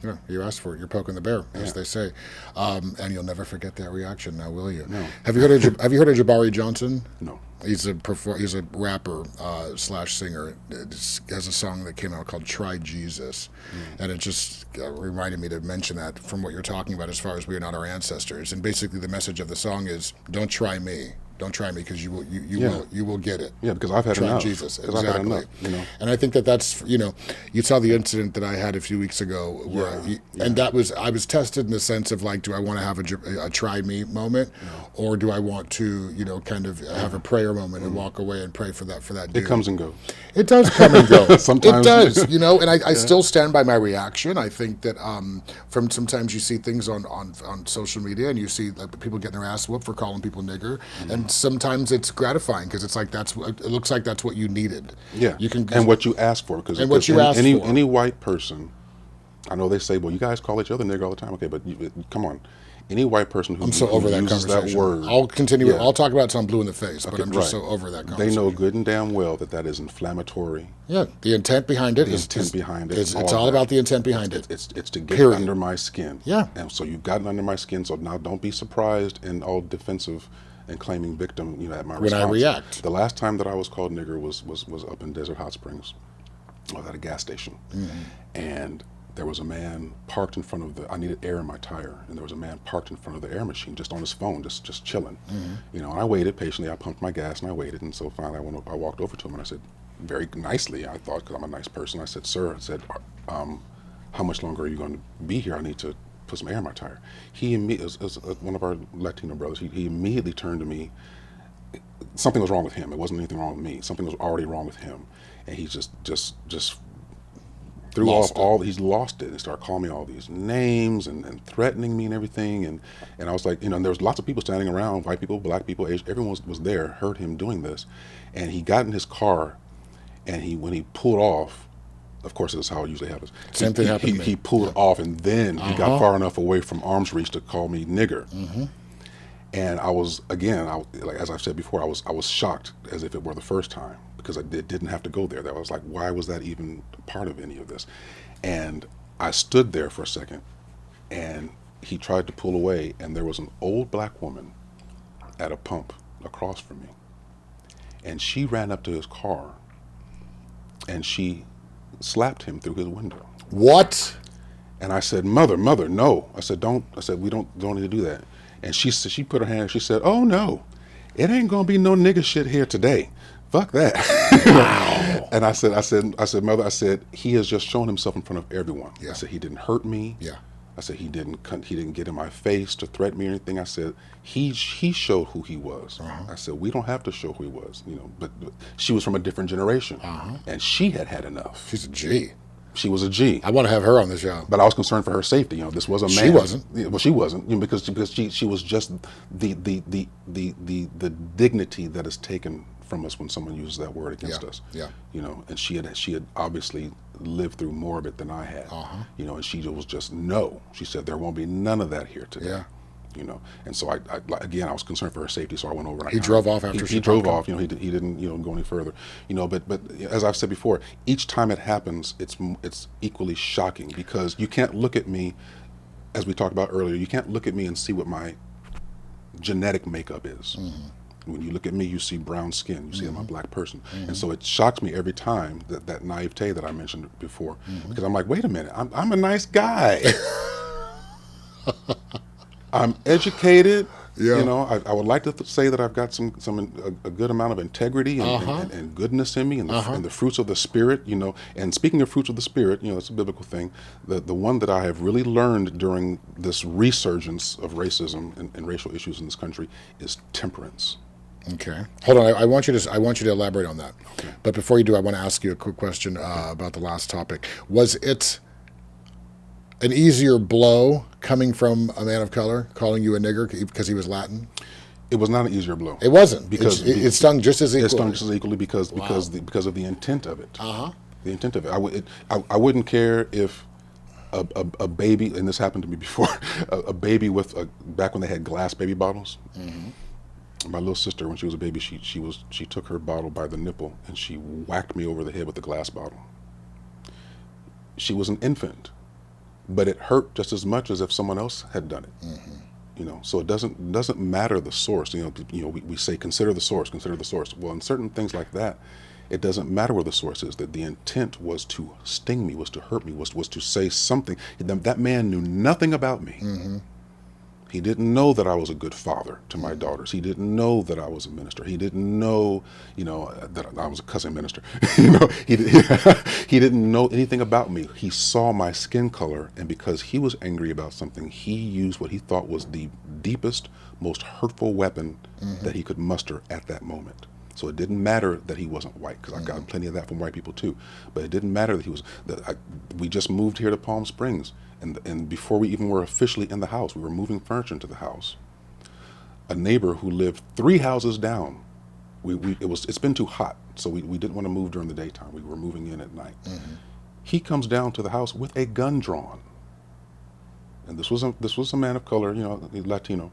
Yeah, you asked for it. You're poking the bear, as they say, and you'll never forget that reaction. Now, will you? No. Have you heard of Jabari Johnson? No. He's a rapper / singer. It has a song that came out called "Try Jesus," and it just reminded me to mention that from what you're talking about, as far as we are not our ancestors. And basically, the message of the song is, "Don't try me. Don't try me, because you will get it." Yeah, because I've had Try enough. Jesus, I've had enough, And I think that's you saw the incident that I had a few weeks ago, where and I was tested in the sense of like, do I want to have a try me moment, or do I want to kind of have a prayer moment and walk away and pray for that dude? It comes and goes. It does come and go. Sometimes it does, and I still stand by my reaction. I think that from sometimes you see things on social media and you see like people getting their ass whooped for calling people nigger, and sometimes it's gratifying because it's like it looks like that's what you needed. Yeah, you can, and what you asked for, and what you asked for. Any white person, I know they say, well, you guys call each other nigger all the time. Okay, but come on. Any white person who, I'm so over that uses conversation. that word, I'll continue. I'll talk about it till I'm blue in the face, but I'm just so over that conversation. They know good and damn well that is inflammatory. Yeah, the intent behind it is it's all about the intent behind it. It's to get under my skin. Yeah, and so you've gotten under my skin. So now don't be surprised and all defensive and claiming victim. At my response. When I react. The last time that I was called nigger was up in Desert Hot Springs. I was at a gas station, and there was a man parked in front of I needed air in my tire, and there was a man parked in front of the air machine, just on his phone, just chilling. And I waited patiently. I pumped my gas and I waited, and so finally I walked over to him and I said, very nicely, I thought, because I'm a nice person, I said, "Sir," I said, "how much longer are you going to be here? I need to put some air in my tire." He immediately, as one of our Latino brothers, he immediately turned to me. Something was wrong with him. It wasn't anything wrong with me. Something was already wrong with him, and he just threw off all. He's lost it and started calling me all these names and threatening me and everything. And I was like, and there was lots of people standing around, white people, black people, Asian, everyone was there, heard him doing this, and he got in his car, and when he pulled off. Of course, this is how it usually happens. Same thing happened to me. He pulled off, and then he got far enough away from arm's reach to call me nigger. And I was, again, like as I've said before, I was shocked as if it were the first time, because it didn't have to go there. That was like, why was that even part of any of this? And I stood there for a second, and he tried to pull away, and there was an old black woman at a pump across from me, and she ran up to his car, and she slapped him through his window. What? And I said, mother, no. I said, don't. I said, we don't need to do that. And she put her hand, she said, oh no. it ain't gonna be no nigga shit here today. Fuck that. Wow. And I said, mother, I said, he has just shown himself in front of everyone. Yeah. I said, he didn't hurt me. Yeah. I said, he didn't get in my face to threaten me or anything. I said, he showed who he was. I said, we don't have to show who he was, but she was from a different generation, and she had enough. She's a G. She was a G. I want to have her on the show. But I was concerned for her safety. This was a man. She wasn't. Well, she wasn't, because she was just the dignity that is taken from us when someone uses that word against us. Yeah. And she had obviously lived through more of it than I had. And she was just no. She said there won't be none of that here today. Yeah. And so I was concerned for her safety, so I went over. And he drove off after he drove off. He didn't go any further. But as I've said before, each time it happens, it's equally shocking, because you can't look at me, as we talked about earlier. You can't look at me and see what my genetic makeup is. When you look at me, you see brown skin. You see I'm a black person, and so it shocks me every time that naivete that I mentioned before, because I'm like, wait a minute, I'm a nice guy. I'm educated. Yeah. I would like to say that I've got a good amount of integrity and goodness in me, and the fruits of the Spirit. And speaking of fruits of the Spirit, it's a biblical thing. The one that I have really learned during this resurgence of racism and racial issues in this country is temperance. Okay. Hold on. I want you to elaborate on that. Okay. But before you do, I want to ask you a quick question about the last topic. Was it an easier blow coming from a man of color calling you a nigger because he was Latin? It was not an easier blow. It wasn't, because it stung just as equally. It stung just as equally because of the intent of it. The intent of it. I wouldn't care if a baby, and this happened to me before, a baby back when they had glass baby bottles. My little sister, when she was a baby, she took her bottle by the nipple and she whacked me over the head with the glass bottle. She was an infant, but it hurt just as much as if someone else had done it. So it doesn't matter the source. We say consider the source. Well, in certain things like that, it doesn't matter where the source is. That the intent was to sting me, was to hurt me, was to say something. That man knew nothing about me. He didn't know that I was a good father to my daughters. He didn't know that I was a minister. He didn't know, that I was a cousin minister. He didn't know anything about me. He saw my skin color, and because he was angry about something, he used what he thought was the deepest, most hurtful weapon that he could muster at that moment. So it didn't matter that he wasn't white, because I got plenty of that from white people too. But it didn't matter that he was. We just moved here to Palm Springs, and before we even were officially in the house, we were moving furniture into the house. A neighbor who lived 3 houses down, it's been too hot, so we didn't want to move during the daytime. We were moving in at night. He comes down to the house with a gun drawn, and this was a man of color, Latino,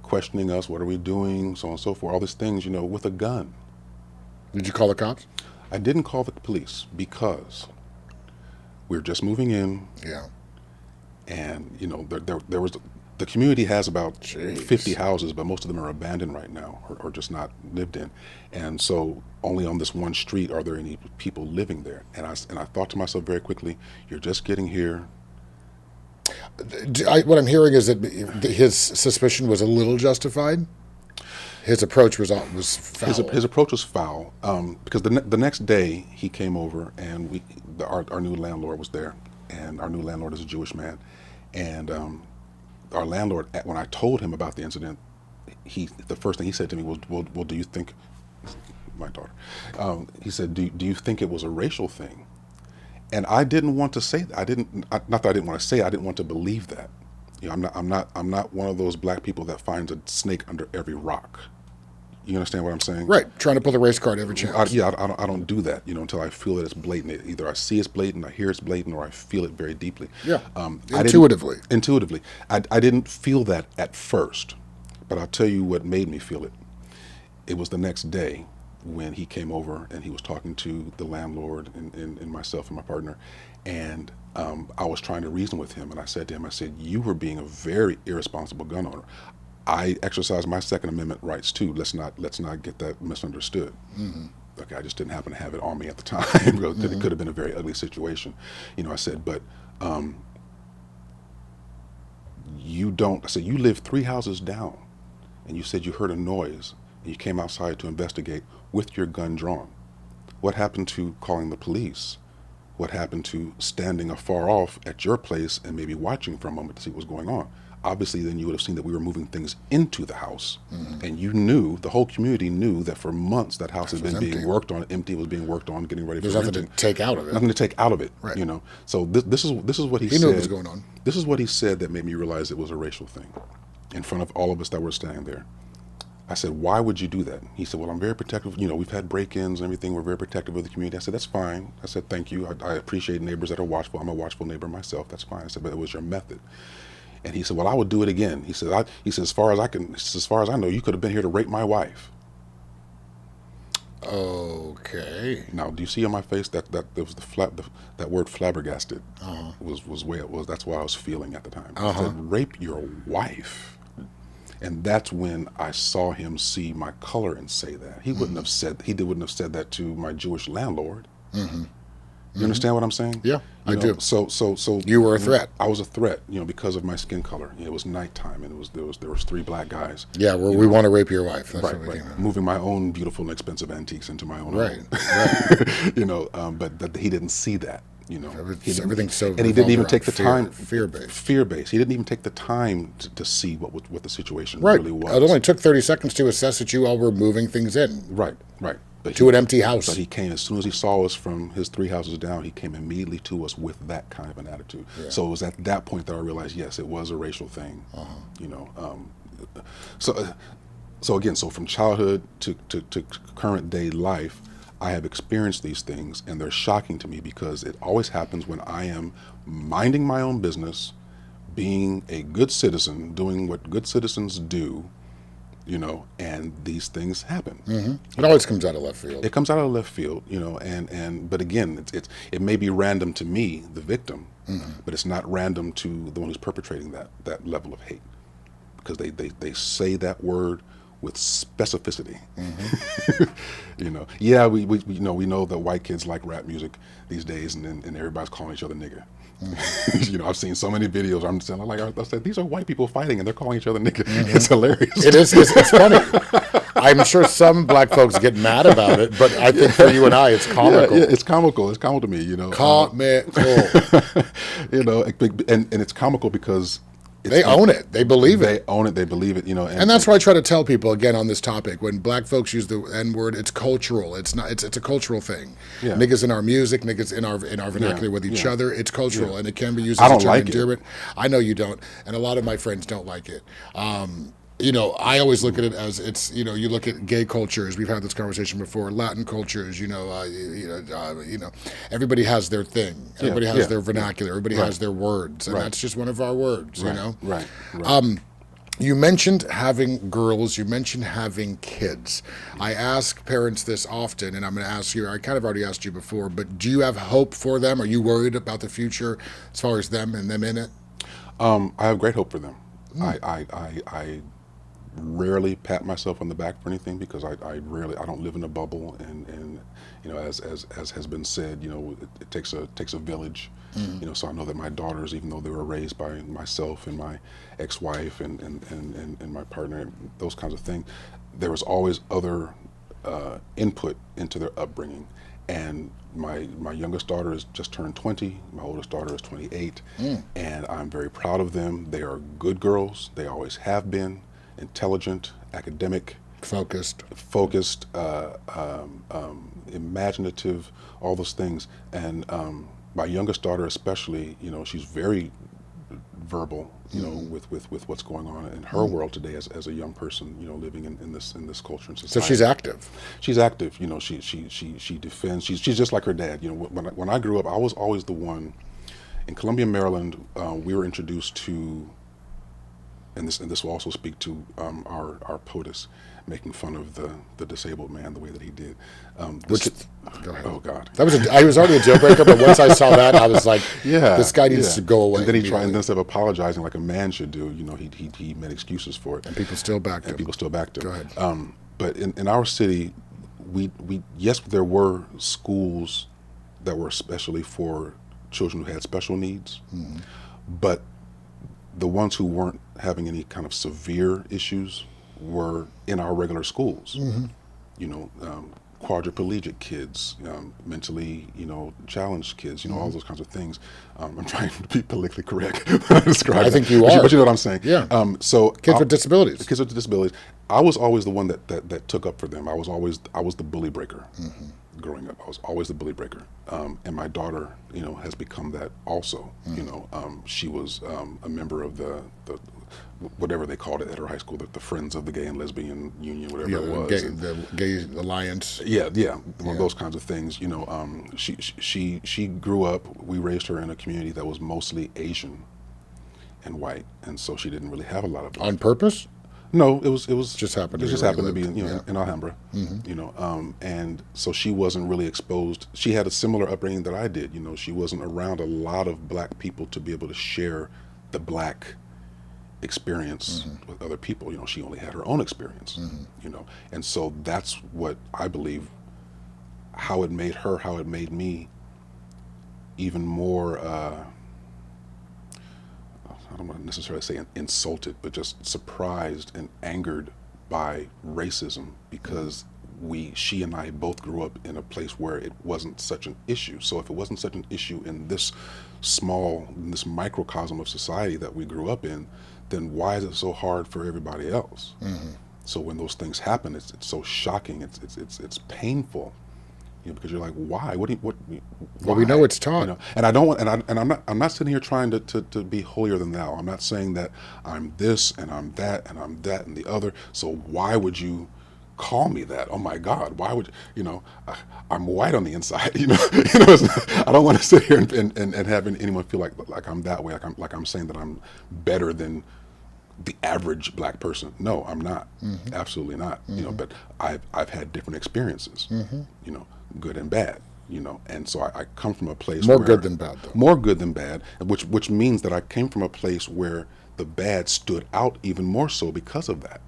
questioning us, what are we doing, so on and so forth, all these things, with a gun. Did you call the cops? I didn't call the police because we were just moving in. Yeah. And, there was, the community has about 50 houses, but most of them are abandoned right now or just not lived in. And so only on this one street are there any people living there. And I thought to myself very quickly, you're just getting here. What I'm hearing is that his suspicion was a little justified. His approach was foul. His approach was foul because the next day he came over, and our new landlord was there, and our new landlord is a Jewish man, and our landlord, when I told him about the incident, the first thing he said to me was, "Well, do you think?" My daughter, he said, "Do you think it was a racial thing?" And I didn't want to say that. Not that I didn't want to say it, I didn't want to believe that. I'm not one of those black people that finds a snake under every rock. You understand what I'm saying? Right, trying to pull the race card every chance. I don't do that, until I feel that it's blatant. Either I see it's blatant, I hear it's blatant, or I feel it very deeply. Yeah, intuitively. Intuitively. I didn't feel that at first, but I'll tell you what made me feel it. It was the next day when he came over and he was talking to the landlord and myself and my partner, and I was trying to reason with him, and I said to him, you were being a very irresponsible gun owner. I exercise my Second Amendment rights too. Let's not get that misunderstood. Okay, I just didn't happen to have it on me at the time. It could have been a very ugly situation. I said, but you live 3 houses down, and you said you heard a noise and you came outside to investigate with your gun drawn. What happened to calling the police? What happened to standing afar off at your place and maybe watching for a moment to see what was going on? Obviously, then you would have seen that we were moving things into the house. And you knew, the whole community knew, that for months that house had been being worked on, empty, was being worked on, getting ready for renting. There's nothing to take out of it. Nothing to take out of it, Right. you know. So this is what he said. He knew what was going on. This is what he said that made me realize it was a racial thing in front of all of us that were standing there. I said, why would you do that? He said, well, I'm very protective. You know, we've had break-ins and everything. We're very protective of the community. I said, that's fine. I said, thank you. I appreciate neighbors that are watchful. I'm a watchful neighbor myself. That's fine. I said, but it was your method. And he said, well, I would do it again. He said, as far as I know, you could have been here to rape my wife. Okay. Now, do you see on my face that there was that word flabbergasted was where it was. That's what I was feeling at the time. I said, rape your wife. And that's when I saw him see my color and say that. He wouldn't have said that to my Jewish landlord. You understand what I'm saying? Yeah, I do. So You were a threat. I was a threat, because of my skin color. It was nighttime, and there was 3 black guys. Yeah, we want to rape your wife. That's what we Right. came out. Moving my own beautiful and expensive antiques into my own Right, home. But he didn't see that. Everything's so. And he didn't even take the time. Fear-based. Fear-based. He didn't even take the time to see what the situation Right. really was. It only took 30 seconds to assess that you all were moving things in. Right. But To an empty house. But he came, as soon as he saw us from his 3 houses down, he came immediately to us with that kind of an attitude. Yeah. So it was at that point that I realized, yes, it was a racial thing. So again, from childhood to current day life, I have experienced these things, and they're shocking to me because it always happens when I am minding my own business, being a good citizen, doing what good citizens do, and these things happen. It always comes out of left field. It comes out of left field, but again, it may be random to me, the victim, but it's not random to the one who's perpetrating that level of hate, because they say that word with specificity. Yeah, we know that white kids like rap music these days, and everybody's calling each other nigger. I've seen so many videos. I'm saying, I said, these are white people fighting, and they're calling each other nigger. It's hilarious. It is. It's funny. I'm sure some black folks get mad about it, but I think for you and I, it's comical. Yeah, it's comical. It's comical to me. Comical. And it's comical because they own it. They believe it. They own it. They believe it. And that's why I try to tell people again on this topic. When black folks use the N word, it's cultural. It's not. It's a cultural thing. Yeah. Niggas in our music, niggas in our vernacular with each other. It's cultural, and it can be used as a term of endearment. I know you don't, and a lot of my friends don't like it. I always look at it as it's. You look at gay cultures. We've had this conversation before. Latin cultures. Everybody has their thing. Everybody has their vernacular. Everybody has their words, and that's just one of our words. Right. You mentioned having girls. You mentioned having kids. I ask parents this often, and I'm going to ask you. I kind of already asked you before, but do you have hope for them? Are you worried about the future as far as them and them in it? I have great hope for them. I rarely pat myself on the back for anything because I don't live in a bubble, and as has been said, it takes a village. So I know that my daughters, even though they were raised by myself and my ex-wife and my partner, those kinds of things, there was always other input into their upbringing. And my youngest daughter has just turned 20. My oldest daughter is 28, and I'm very proud of them. They are good girls. They always have been. Intelligent, academic, focused, imaginative, all those things. And my youngest daughter especially, she's very verbal, with what's going on in her world today as a young person, living in this culture and society. So she's active. She's active. She defends. She's just like her dad. When I grew up, I was always the one. In Columbia, Maryland, we were introduced to. And this will also speak to our POTUS making fun of the disabled man the way that he did. Go ahead. Oh God, I was already a deal breaker, but once I saw that, I was like, this guy needs to go away. And then he tried, and instead of apologizing like a man should do, he made excuses for it. And people still backed him. Go ahead. But in our city, yes, there were schools that were especially for children who had special needs, but the ones who weren't having any kind of severe issues were in our regular schools. You know, quadriplegic kids, mentally, challenged kids, all those kinds of things. I'm trying to be politically correct when I describe I that. think you But are. but you know what I'm saying? Yeah. So Kids with disabilities. Kids with disabilities. I was always the one that took up for them. I was the bully breaker. Growing up, I was always the bully breaker, and my daughter, has become that also. She was a member of the whatever they called it at her high school, the Friends of the Gay and Lesbian Union, whatever it was. The Gay Alliance. Yeah, one of those kinds of things. She grew up. We raised her in a community that was mostly Asian and white, and so she didn't really have a lot of On purpose? No, it was Just happened to it be just where happened to be you in, lived. in Alhambra, and so she wasn't really exposed. She had a similar upbringing that I did. She wasn't around a lot of black people to be able to share the black experience with other people. She only had her own experience. And so that's what I believe. How it made her, how it made me, even more. I don't want to necessarily say insulted, but just surprised and angered by racism because she and I both grew up in a place where it wasn't such an issue. So if it wasn't such an issue in this microcosm of society that we grew up in, then why is it so hard for everybody else? So when those things happen, it's so shocking. It's painful. Because you're like, why? Why? Well, we know it's taught. And I don't want, I'm not sitting here trying to be holier than thou. I'm not saying that I'm this and I'm that and I'm that and the other. So why would you call me that? Oh my God, why would I'm white on the inside. I don't want to sit here and have anyone feel like I'm that way. Like I'm saying that I'm better than the average black person. No, I'm not. Absolutely not. But I've had different experiences. Good and bad. And so I come from a place More where, good than bad, though. More good than bad, which means that I came from a place where the bad stood out even more so because of that.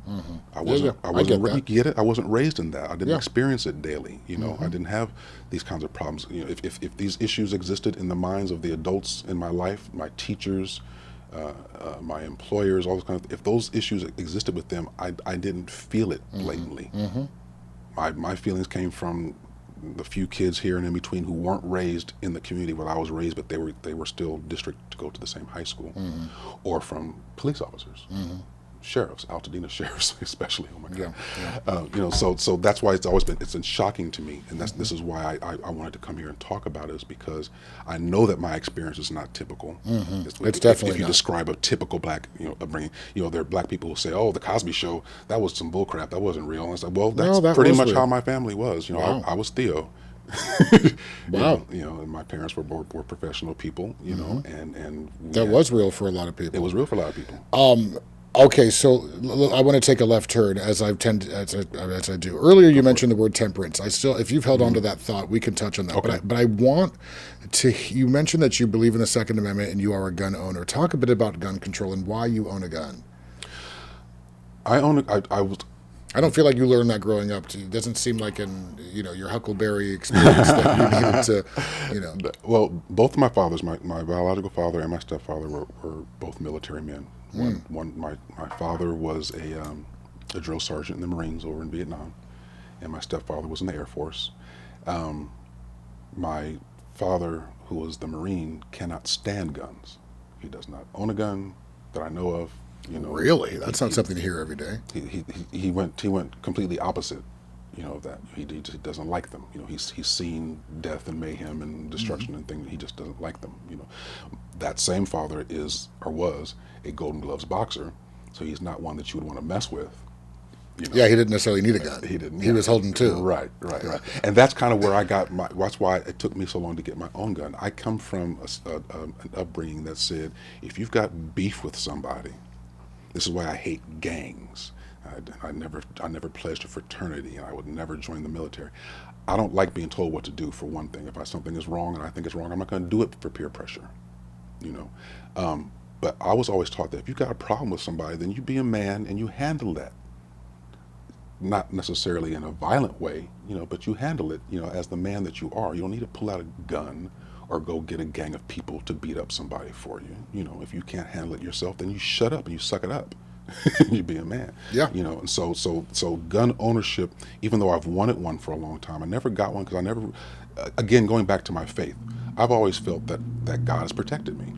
I wasn't. I get that. You get it? I wasn't raised in that. I didn't experience it daily. I didn't have these kinds of problems. If these issues existed in the minds of the adults in my life, my teachers, my employers, all those kinds of, if those issues existed with them, I didn't feel it blatantly. My feelings came from the few kids here and in between who weren't raised in the community where I was raised, but they were still district to go to the same high school, or from police officers, sheriffs, Altadena sheriffs especially. Oh my God. So that's why it's been shocking to me, and this is why I wanted to come here and talk about it, is because I know that my experience is not typical. It's definitely if you not. describe a typical black upbringing, there are black people who say, "Oh, the Cosby Show, that was some bullcrap, that wasn't real." And I said, "Well, that's that pretty was much real. how my family was. Wow. I was Theo." Wow. And my parents were professional people. And That was real for a lot of people. It was real for a lot of people. Okay, so I want to take a left turn as I do. Earlier, you mentioned the word temperance. If you've held on to that thought, we can touch on that. Okay. But I want to. You mentioned that you believe in the Second Amendment and you are a gun owner. Talk a bit about gun control and why you own a gun. I don't feel like you learned that growing up. It doesn't seem like your Huckleberry experience that you needed to. Well, both of my fathers, my biological father and my stepfather, were both military men. My father was a drill sergeant in the Marines over in Vietnam, and my stepfather was in the Air Force. My father, who was the Marine, cannot stand guns. He does not own a gun that I know of. Really? That's not something to hear every day. He went completely opposite, of that. He doesn't like them. He's seen death and mayhem and destruction and things. He just doesn't like them. That same father was a Golden Gloves boxer, so he's not one that you would want to mess with. Yeah, he didn't necessarily need a gun. He didn't. He was holding two. Right. And that's kind of where I got that's why it took me so long to get my own gun. I come from an upbringing that said, if you've got beef with somebody, this is why I hate gangs. I never pledged a fraternity, and I would never join the military. I don't like being told what to do, for one thing. If something is wrong and I think it's wrong, I'm not going to do it for peer pressure. But I was always taught that if you've got a problem with somebody, then you be a man and you handle that. Not necessarily in a violent way, but you handle it, as the man that you are. You don't need to pull out a gun or go get a gang of people to beat up somebody for you. If you can't handle it yourself, then you shut up and you suck it up. you be a man. Yeah. You know, and so gun ownership, even though I've wanted one for a long time, I never got one because I never, again, going back to my faith, I've always felt that God has protected me.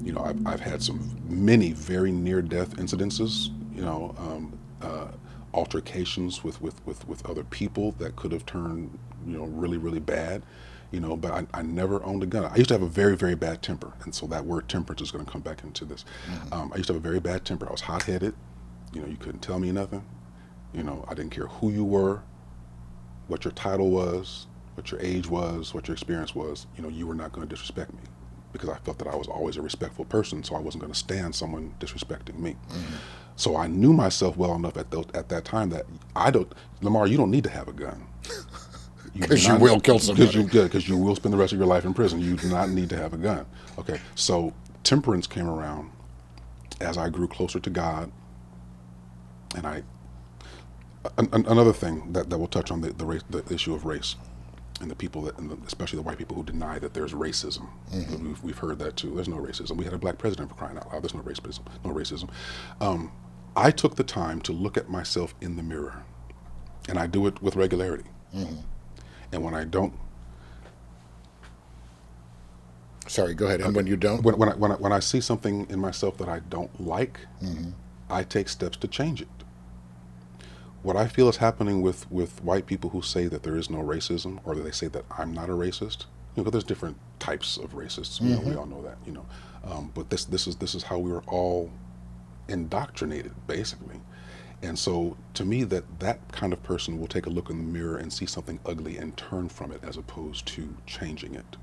You know, I've had many very near death incidences, you know, altercations with other people that could have turned, you know, really, really bad. You know, but I never owned a gun. I used to have a very, very bad temper, and so that word temperance is going to come back into this. I used to have a very bad temper. I was hot-headed. You know, you couldn't tell me nothing. You know, I didn't care who you were, what your title was, what your age was, what your experience was. You know, you were not going to disrespect me because I felt that I was always a respectful person, so I wasn't going to stand someone disrespecting me. So I knew myself well enough at that time that Lamar, you don't need to have a gun. Because you will kill somebody. Because you will spend the rest of your life in prison. You do not need to have a gun. Okay, so temperance came around as I grew closer to God, and another thing that we'll touch on the issue of race, and the people especially the white people who deny that there's racism. We've heard that too. There's no racism. We had a black president, for crying out loud. There's no racism. No racism. I took the time to look at myself in the mirror, and I do it with regularity. And when I don't, sorry, go ahead. And when you don't, when I see something in myself that I don't like, I take steps to change it. What I feel is happening with white people who say that there is no racism, or that they say that I'm not a racist. You know, there's different types of racists. You know, we all know that. You know, but this is how we were all indoctrinated, basically. And so, to me, that kind of person will take a look in the mirror and see something ugly and turn from it, as opposed to changing it.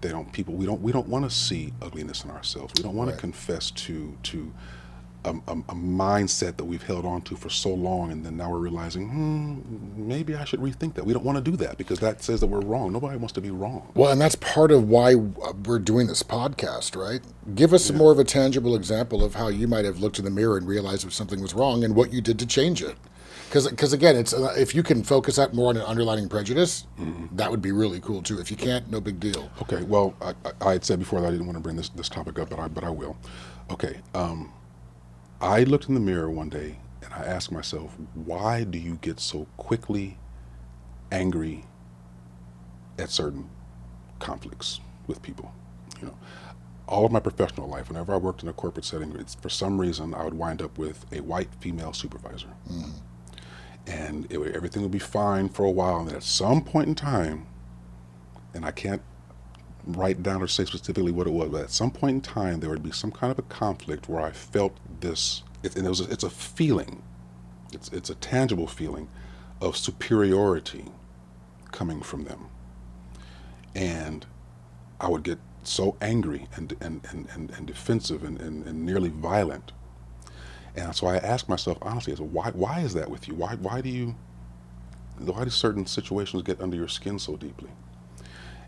We don't want to see ugliness in ourselves. We don't want to confess to a mindset that we've held on to for so long, and then now we're realizing, maybe I should rethink that. We don't want to do that because that says that we're wrong. Nobody wants to be wrong. Well, and that's part of why we're doing this podcast, right? Give us more of a tangible example of how you might have looked in the mirror and realized if something was wrong and what you did to change it. Because again, it's if you can focus that more on an underlying prejudice, that would be really cool too. If you can't, no big deal. Okay. Well, I had said before that I didn't want to bring this topic up, but I will. Okay. I looked in the mirror one day and I asked myself, why do you get so quickly angry at certain conflicts with people? You know, all of my professional life, whenever I worked in a corporate setting, for some reason I would wind up with a white female supervisor. And everything would be fine for a while, and then at some point in time, and I can't write down or say specifically what it was, but at some point in time there would be some kind of a conflict where I felt this, it's a feeling, it's a tangible feeling of superiority coming from them, and I would get so angry and defensive and nearly violent. And so I asked myself honestly, why is that with you? Why do certain situations get under your skin so deeply?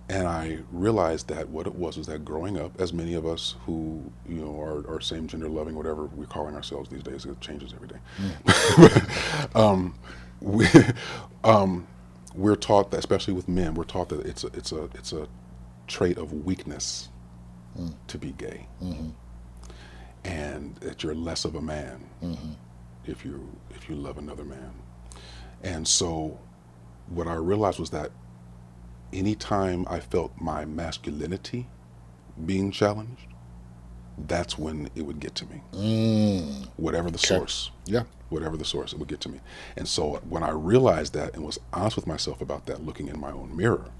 And I realized that what it was that growing up, as many of us who, you know, are same gender loving, whatever we're calling ourselves these days, it changes every day. We're taught that, especially with men, we're taught that it's a trait of weakness to be gay, and that you're less of a man if you love another man. And so what I realized was that anytime I felt my masculinity being challenged, that's when it would get to me. Whatever the source. Yeah. Whatever the source, it would get to me. And so when I realized that and was honest with myself about that, looking in my own mirror,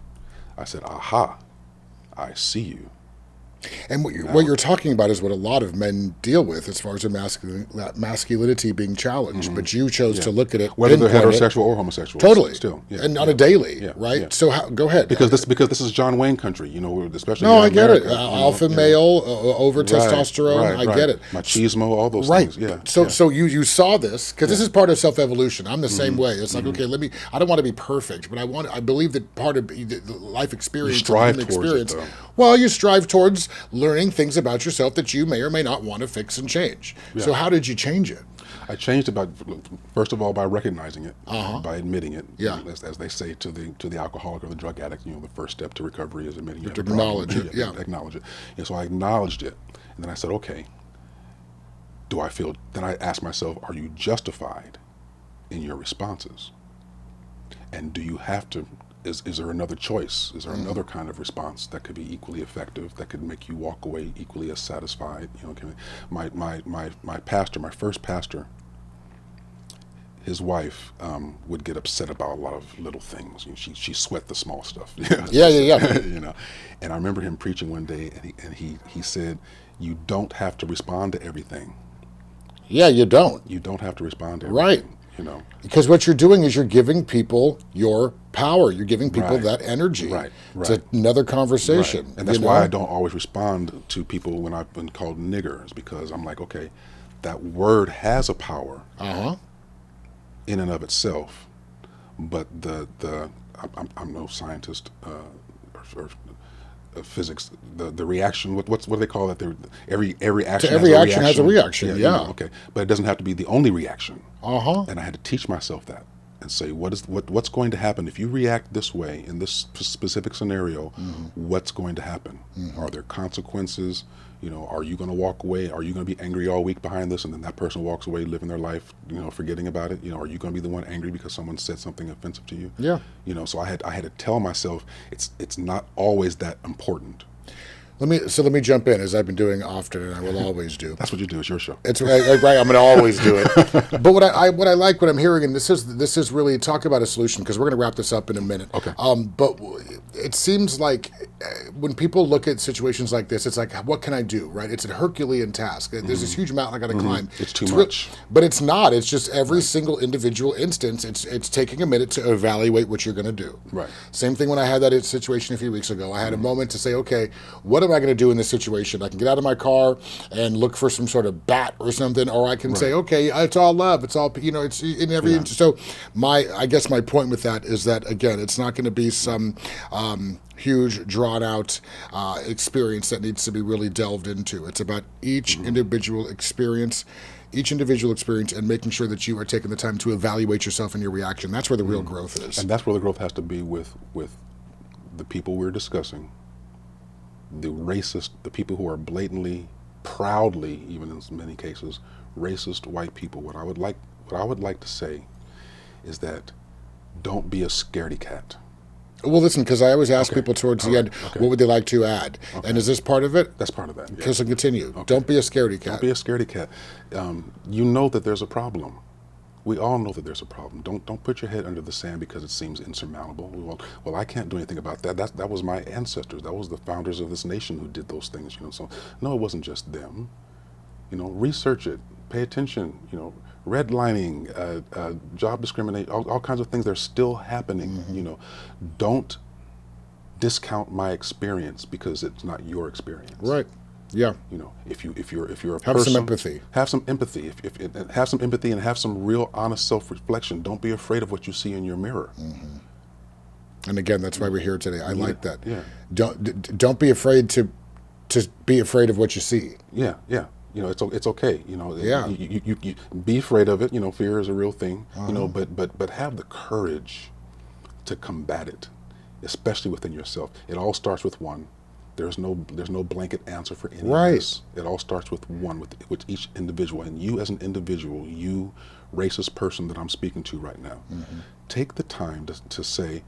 I said, aha, I see you. And what you're talking about is what a lot of men deal with as far as their masculinity being challenged. But you chose to look at it, whether they're heterosexual or homosexual. Totally, still, and on a daily, right? Yeah. So go ahead. Because this is John Wayne country, you know, especially. No, I get America, it. Alpha male, over testosterone. Right. I get it. Machismo, all those things. Yeah. So you saw this because this is part of self-evolution. I'm the same way. It's like, okay, I don't want to be perfect, but I believe that part of the life experience, you strive human towards experience. it, though. Well, you strive towards learning things about yourself that you may or may not want to fix and change. Yeah. So how did you change it? I changed it first of all by recognizing it, by admitting it. Yeah. As they say to the alcoholic or the drug addict, you know, the first step to recovery is admitting you have To a problem. acknowledge it. Yeah. Acknowledge it. And so I acknowledged it, and then I said, okay, then I ask myself, are you justified in your responses? And do you have to, is there another choice? Is there another kind of response that could be equally effective, that could make you walk away equally as satisfied? My pastor, my first pastor, his wife would get upset about a lot of little things. She sweat the small stuff. Yeah. And I remember him preaching one day, and he said, "You don't have to respond to everything. Yeah, you don't. You don't have to respond to Right. everything." Because what you're doing is you're giving people your power. You're giving people Right. that energy. Right. It's another conversation. Right. And that's why I don't always respond to people when I've been called niggers, because I'm like, okay, that word has a power in and of itself, but I'm no scientist or physics. The reaction, what do they call that? Every action. Every action has a reaction. Yeah. Okay, but it doesn't have to be the only reaction. And I had to teach myself that and say, what's going to happen if you react this way in this specific scenario? What's going to happen? Are there consequences? Are you going to walk away? Are you going to be angry all week behind this, and then that person walks away living their life, forgetting about it? Are you going to be the one angry because someone said something offensive to you? Yeah. So I had to tell myself it's not always that important. Let me jump in, as I've been doing often, and I will always do. That's what you do. It's your show. It's right. I'm going to always do it. But what I like, what I'm hearing, and this is really talk about a solution, because we're going to wrap this up in a minute. Okay. But it seems like when people look at situations like this, it's like, what can I do? Right? It's a Herculean task. There's this huge mountain I got to climb. It's too much. But it's not. It's just every single individual instance. It's taking a minute to evaluate what you're going to do. Right. Same thing when I had that situation a few weeks ago. I had a moment to say, okay, what am I going to do in this situation? I can get out of my car and look for some sort of bat or something, or I can say, okay, it's all love. It's all, it's in every. So I guess my point with that is that, again, it's not going to be some huge, drawn out experience that needs to be really delved into. It's about each individual experience. And making sure that you are taking the time to evaluate yourself and your reaction. That's where the real growth is. And that's where the growth has to be with the people we're discussing, the people who are blatantly, proudly, even in many cases, racist white people. What I would like to say is that don't be a scaredy cat. Well, listen, because I always ask people towards the end, what would they like to add? And is this part of it? That's part of that. Because I'll continue. Don't be a scaredy cat. Don't be a scaredy cat. You know that there's a problem. We all know that there's a problem. Don't put your head under the sand because it seems insurmountable. Well, I can't do anything about that. That was my ancestors. That was the founders of this nation who did those things. So no, it wasn't just them. Research it. Pay attention. Redlining, job discrimination, all kinds of things. They're still happening. Don't discount my experience because it's not your experience. Right. Yeah. If you're a person, have some empathy. Have some empathy. Have some empathy and have some real honest self-reflection. Don't be afraid of what you see in your mirror. And again, that's why we're here today. I like that. Yeah. Don't be afraid to be afraid of what you see. Yeah. Yeah. It's okay. Yeah. You be afraid of it. Fear is a real thing. But have the courage to combat it, especially within yourself. It all starts with one. There's no blanket answer for any of this. It all starts with one, with each individual. And you as an individual, you racist person that I'm speaking to right now, take the time to say,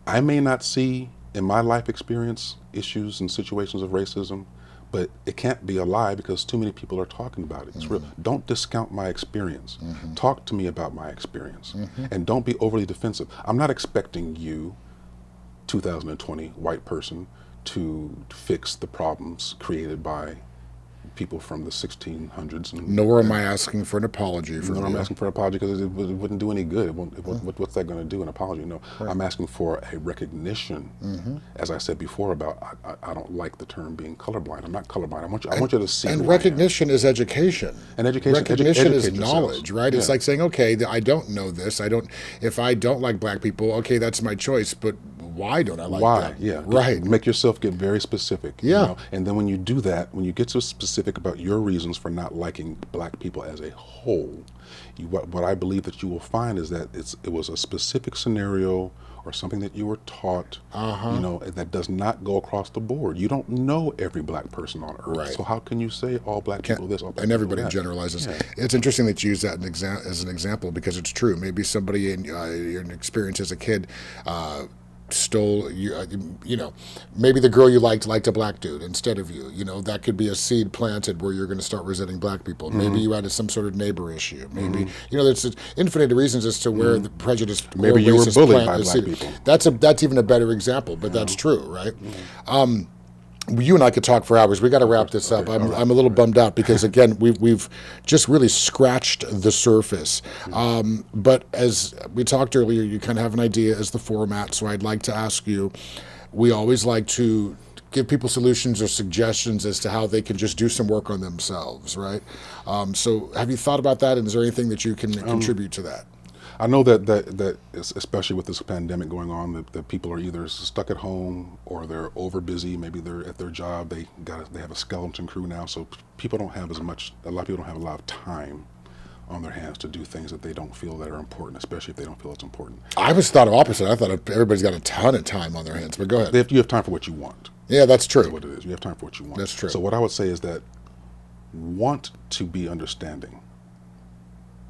I may not see in my life experience issues and situations of racism, but it can't be a lie because too many people are talking about it. It's real. Don't discount my experience. Talk to me about my experience. And don't be overly defensive. I'm not expecting you, 2020 white person, to fix the problems created by people from the 1600s. Nor am I asking for an apology from you. Nor am I asking for an apology because it wouldn't do any good. What's that going to do, an apology? No. Right. I'm asking for a recognition, as I said before, about I don't like the term being colorblind. I'm not colorblind. I want you to see. And recognition is education. And education. Recognition is knowledge, right? Yeah. It's like saying, okay, I don't know this. If I don't like black people, okay, that's my choice, but why don't I like that? Yeah. Right. Make yourself get very specific. Yeah. And then when you do that, when you get so specific about your reasons for not liking black people as a whole, what I believe that you will find is that it was a specific scenario or something that you were taught, that does not go across the board. You don't know every black person on earth. Right. So how can you say all black people this, all black and people everybody that? generalizes. Yeah. It's interesting that you use that as an example because it's true. Maybe somebody in your experience as a kid stole maybe the girl you liked a black dude instead of you. That could be a seed planted where you're going to start resenting black people. Maybe you had some sort of neighbor issue. Maybe there's infinite reasons as to where the prejudice. Maybe you were bullied by black people. That's even a better example, but that's true, right? You and I could talk for hours. We got to wrap this up. I'm a little bummed out because again we've just really scratched the surface. But as we talked earlier, you kind of have an idea as the format. So I'd like to ask you. We always like to give people solutions or suggestions as to how they can just do some work on themselves, right? So have you thought about that? And is there anything that you can contribute to that? I know that especially with this pandemic going on, that people are either stuck at home or they're over busy. Maybe they're at their job. They have a skeleton crew now, so people don't have as much. A lot of people don't have a lot of time on their hands to do things that they don't feel that are important, especially if they don't feel it's important. I was thought of opposite. I thought everybody's got a ton of time on their hands. But go ahead. You have time for what you want. Yeah, that's true. That's what it is. You have time for what you want. That's true. So what I would say is that want to be understanding.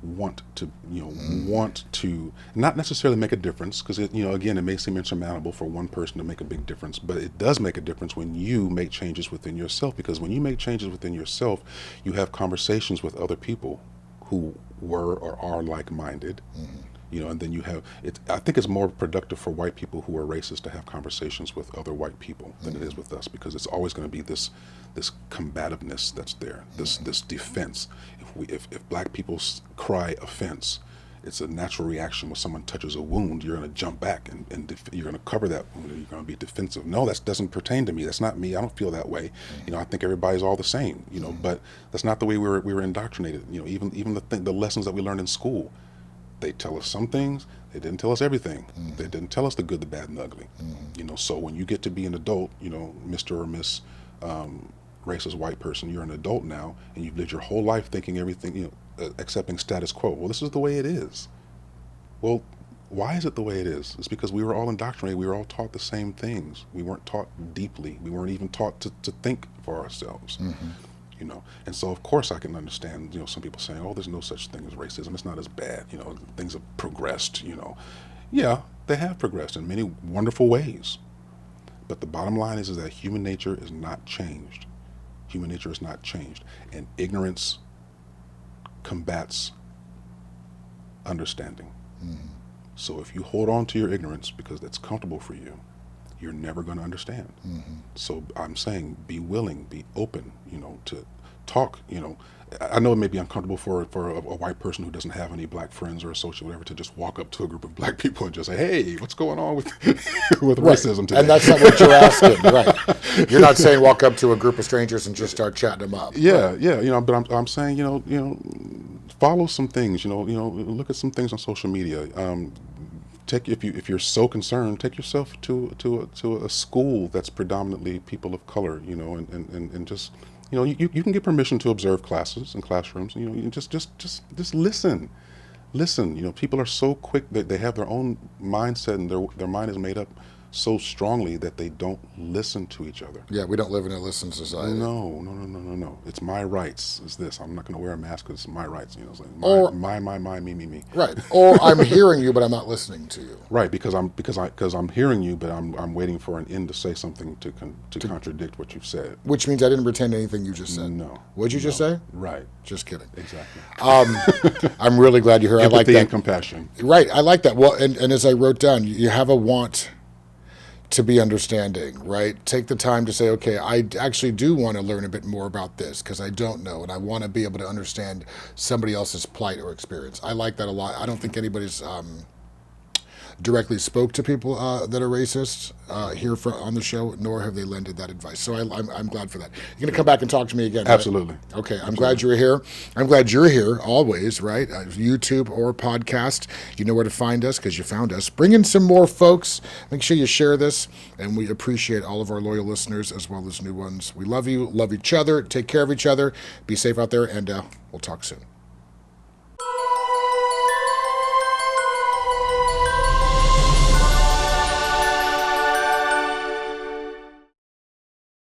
Want to not necessarily make a difference, because again, it may seem insurmountable for one person to make a big difference, but it does make a difference when you make changes within yourself, because when you make changes within yourself, you have conversations with other people who were or are like-minded. And then you have it. I think it's more productive for white people who are racist to have conversations with other white people than it is with us, because it's always going to be this combativeness that's there, this defense. If black people cry offense, it's a natural reaction. When someone touches a wound, you're going to jump back and you're going to cover that wound, and you're going to be defensive. No, that doesn't pertain to me. That's not me. I don't feel that way. I think everybody's all the same. But that's not the way we were indoctrinated. Even the lessons that we learned in school. They tell us some things. They didn't tell us everything. They didn't tell us the good, the bad, and the ugly. So when you get to be an adult, Mr. or Miss racist white person, you're an adult now, and you've lived your whole life thinking everything, accepting status quo. Well, this is the way it is. Well, why is it the way it is? It's because we were all indoctrinated. We were all taught the same things. We weren't taught deeply. We weren't even taught to think for ourselves. And so of course I can understand, some people saying, oh, there's no such thing as racism. It's not as bad. Things have progressed, Yeah, they have progressed in many wonderful ways. But the bottom line is that human nature is not changed. Human nature is not changed. And ignorance combats understanding. So if you hold on to your ignorance because that's comfortable for you, you're never going to understand. So I'm saying be willing, be open, to talk. I know it may be uncomfortable for a white person who doesn't have any black friends or associate, whatever, to just walk up to a group of black people and just say, hey, what's going on with racism today? And that's not what you're asking, right? You're not saying walk up to a group of strangers and just start chatting them up. Yeah, right? yeah, but I'm saying, follow some things, look at some things on social media. If you're so concerned, take yourself to a school that's predominantly people of color, and just you can get permission to observe classes and classrooms. You just listen. People are so quick that they have their own mindset, and their mind is made up so strongly that they don't listen to each other. Yeah, we don't live in a listen society. No. It's my rights. Is this? I'm not going to wear a mask because it's my rights. It's like my, me. Right. Or I'm hearing you, but I'm not listening to you. Right, because I'm hearing you, but I'm waiting for an end to say something to contradict what you've said. Which means I didn't pretend anything you just said. No. What'd you just say? Right. Just kidding. Exactly. I'm really glad you're here. I like that. Empathy and compassion. Right. I like that. Well, and as I wrote down, you have a want to be understanding, right? Take the time to say, okay, I actually do want to learn a bit more about this because I don't know, and I want to be able to understand somebody else's plight or experience. I like that a lot. I don't think anybody's directly spoke to people that are racist here on the show, nor have they lended that advice. So I'm glad for that. You're going to come back and talk to me again, right? Absolutely. Okay, I'm glad you're here. I'm glad you're here always, right? YouTube or podcast. You know where to find us because you found us. Bring in some more folks. Make sure you share this, and we appreciate all of our loyal listeners as well as new ones. We love you, love each other, take care of each other, be safe out there, and we'll talk soon.